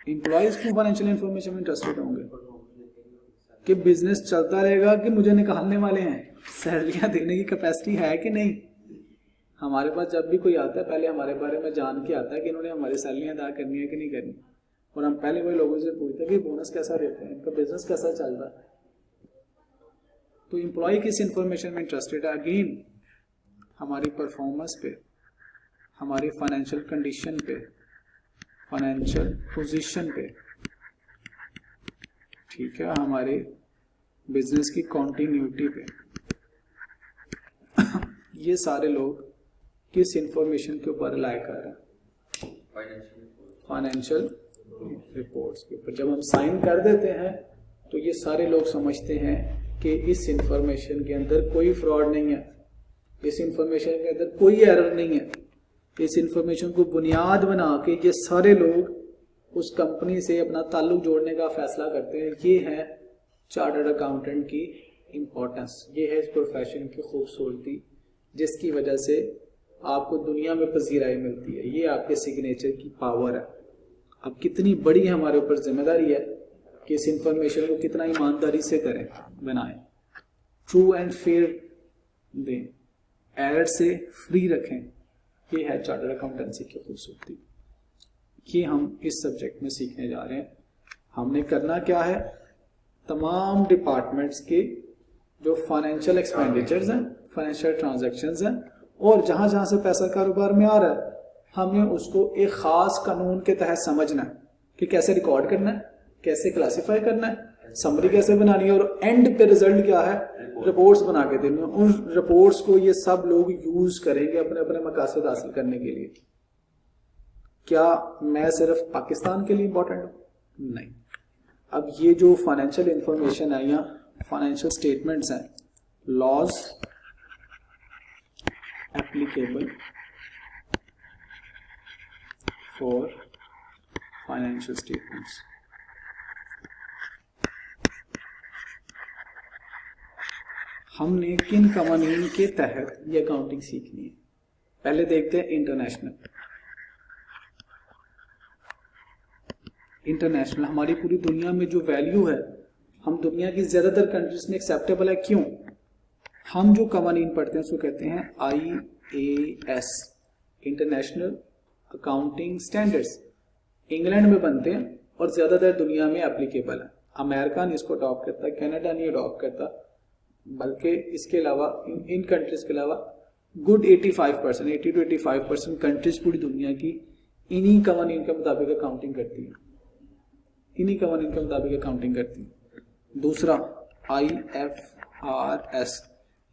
एम्प्लॉयज क्यों फाइनेंशियल इंफॉर्मेशन में इंटरेस्टेड होंगे? कि बिजनेस चलता रहेगा कि मुझे निकालने वाले हैं, सैलरियां देने की कैपेसिटी है कि नहीं। हमारे पास जब भी कोई आता है पहले हमारे बारे में जान के आता है कि इन्होंने हमारी सैलरियां अदा करनी है कि नहीं करनी, और हम पहले वही लोगों से पूछते हैं कि बोनस कैसा देते हैं, इनका बिजनेस कैसा चल रहा है। तो एम्प्लॉय किस इंफॉर्मेशन में इंटरेस्टेड है? अगेन हमारी परफॉर्मेंस पे, हमारी फाइनेंशियल कंडीशन पे, फाइनेंशियल पोजीशन पे, ठीक है, हमारे बिजनेस की कॉन्टिन्यूटी पे। ये सारे लोग किस इंफॉर्मेशन के ऊपर रिलाय कर रहे हैं? फाइनेंशियल रिपोर्ट्स के ऊपर। जब हम साइन कर देते हैं तो ये सारे लोग समझते हैं कि इस इंफॉर्मेशन के अंदर कोई फ्रॉड नहीं है, इस इंफॉर्मेशन के अंदर कोई एरर नहीं है। इस इंफॉर्मेशन को बुनियाद बना के ये सारे लोग उस कंपनी से अपना ताल्लुक जोड़ने का फैसला करते हैं। ये है चार्टर्ड अकाउंटेंट की इम्पोर्टेंस, ये है इस प्रोफेशन की खूबसूरती, जिसकी वजह से आपको दुनिया में पजीराई मिलती है। ये आपके सिग्नेचर की पावर है। अब कितनी बड़ी हमारे ऊपर जिम्मेदारी है कि इस इंफॉर्मेशन को कितना ईमानदारी से करें, बनाएं, ट्रू एंड फेयर दें, एरर से फ्री रखें। ये है चार्टर्ड अकाउंटेंसी की खूबसूरती। ये हम इस सब्जेक्ट में सीखने जा रहे हैं। हमने करना क्या है, तमाम डिपार्टमेंट्स के जो फाइनेंशियल एक्सपेंडिचर्स हैं, फाइनेंशियल ट्रांजैक्शंस हैं, और जहां जहां से पैसा कारोबार में आ रहा है, हमें उसको एक खास कानून के तहत समझना है कि कैसे रिकॉर्ड करना है, कैसे क्लासिफाई करना है, समरी कैसे बनानी है, और एंड पे रिजल्ट क्या है, रिपोर्ट्स बना के देनी है। उन रिपोर्ट्स को ये सब लोग यूज करेंगे अपने अपने मकासद हासिल करने के लिए। क्या मैं सिर्फ पाकिस्तान के लिए इंपॉर्टेंट हूं? नहीं। अब ये जो फाइनेंशियल इंफॉर्मेशन है या फाइनेंशियल स्टेटमेंट्स हैं, laws applicable for financial statements. हमने किन कवानीन के तहत ये अकाउंटिंग सीखनी है? पहले देखते हैं इंटरनेशनल। इंटरनेशनल हमारी पूरी दुनिया में जो वैल्यू है, हम दुनिया की ज्यादातर कंट्रीज में एक्सेप्टेबल है। क्यों? हम जो कवानीन पढ़ते हैं उसको कहते हैं IAS, international accounting standards. England में बनते हैं और ज्यादातर दुनिया में एप्लीकेबल है। अमेरिका नहीं इसको अडॉप्ट करता, कनाडा नहीं अडॉप्ट करता, बल्कि इसके अलावा इन कंट्रीज के अलावा गुड 85%, 80 to 85% कंट्रीज पूरी दुनिया की इन्हीं कवानीन के मुताबिक अकाउंटिंग करती है, इन्हीं कवानीन के मुताबिक अकाउंटिंग करती है। दूसरा IFRS,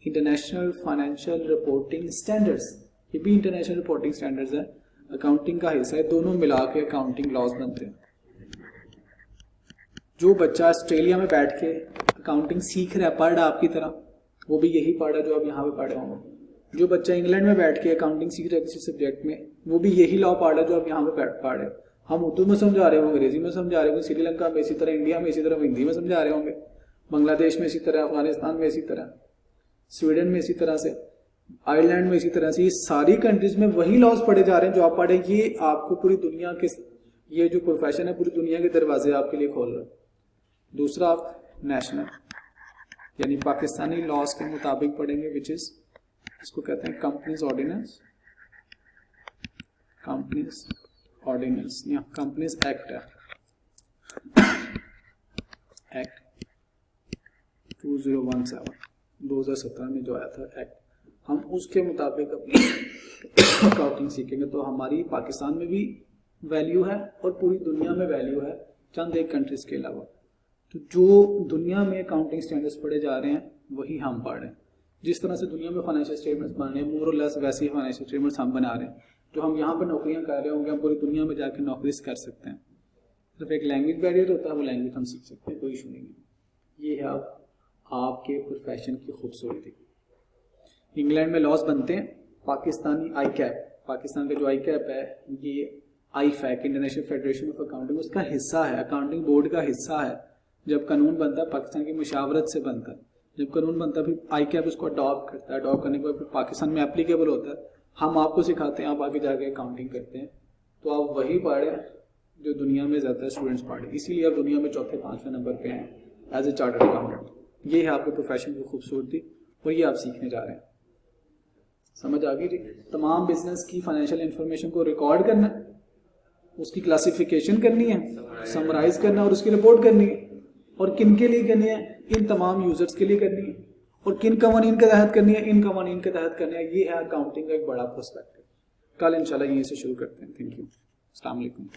international financial reporting standards. ये भी इंटरनेशनल रिपोर्टिंग स्टैंडर्ड्स है, अकाउंटिंग का हिस्सा है। दोनों मिला के अकाउंटिंग लॉज बनते हैं। जो बच्चा ऑस्ट्रेलिया में बैठ के अकाउंटिंग सीख रहा है, पढ़ रहा आपकी तरह, वो भी यही पढ़ रहा है जो आप यहाँ पे पढ़ रहे होंगे। जो बच्चा इंग्लैंड में बैठ के अकाउंटिंग सीख रहा है किसी सब्जेक्ट में, वो भी यही लॉ पढ़ रहा है जो आप यहाँ पे पढ़ रहे हो। हम उर्दू में समझा रहे होंगे, अंग्रेजी में समझा रहे होंगे, श्रीलंका में इसी तरह, इंडिया में इसी तरह, हिंदी में समझा रहे होंगे, बांग्लादेश में इसी तरह, अफगानिस्तान में इसी तरह, स्वीडन में इसी तरह से, आयरलैंड में इसी तरह से। ये सारी कंट्रीज में वही लॉज पढ़े जा रहे हैं जो आप पढ़े। ये आपको पूरी दुनिया के, ये जो प्रोफेशन है पूरी दुनिया के दरवाजे आपके लिए खोल रहा है। दूसरा आप नेशनल यानी पाकिस्तानी लॉज के मुताबिक पढ़ेंगे, विच इज, इसको कहते हैं कंपनीज ऑर्डिनेंस, कंपनीज ऑर्डिनेंस या कंपनीज एक्ट है, एक्ट 2017 में जो आया था एक्ट, हम उसके मुताबिक अपनी अकाउंटिंग सीखेंगे। तो हमारी पाकिस्तान में भी वैल्यू है और पूरी दुनिया में वैल्यू है, चंद एक कंट्रीज के अलावा। तो जो दुनिया में अकाउंटिंग स्टैंडर्ड्स पढ़े जा रहे हैं वही हम पढ़ रहे हैं। जिस तरह से दुनिया में फाइनेंशियल स्टेटमेंट्स बन रहे हैं मोर और लेस वैसे ही फाइनेंशियल स्टेटमेंट्स हम बना रहे हैं। जो हम यहाँ पर नौकरियाँ कर रहे होंगे हम पूरी दुनिया में जाकर नौकरी कर सकते हैं। सिर्फ एक लैंग्वेज बैरियर होता है, वो लैंग्वेज हम सीख सकते हैं, कोई इशू नहीं है। ये है आपके प्रोफेशन की खूबसूरती। इंग्लैंड में लॉज बनते हैं, पाकिस्तानी आई कैप, पाकिस्तान का जो आई कैप है ये IFAC international federation of accounting उसका हिस्सा है, अकाउंटिंग बोर्ड का हिस्सा है। जब कानून बनता है पाकिस्तान की मुशावरत से बनता है, जब कानून बनता है फिर ICAP उसको अडॉप्ट करता है, अडॉप्ट करने के बाद फिर पाकिस्तान में एप्लीकेबल होता है। हम आपको सिखाते हैं, आप आगे जाके अकाउंटिंग करते हैं, तो आप वही पढ़ें जो दुनिया में ज़्यादा स्टूडेंट्स पढ़े, इसीलिए आप दुनिया में चौथे 5वें नंबर पे हैं एज ए चार्टर्ड अकाउंटेंट। ये है आपके प्रोफेशन की खूबसूरती और ये आप सीखने जा रहे हैं। समझ आ गई जी? तमाम बिजनेस की फाइनेंशियल इंफॉर्मेशन को रिकॉर्ड करना है, उसकी क्लासिफिकेशन करनी है, समराइज करना है और उसकी रिपोर्ट करनी है। और किन के लिए करनी है? इन तमाम यूजर्स के लिए करनी है। और किन कवानीन के तहत करनी है? इन कवानीन के तहत करनी है। ये है अकाउंटिंग का एक बड़ा प्रोस्पेक्टिव। कल इंशाल्लाह यहीं से शुरू करते हैं। Thank you. अस्सलाम वालेकुम।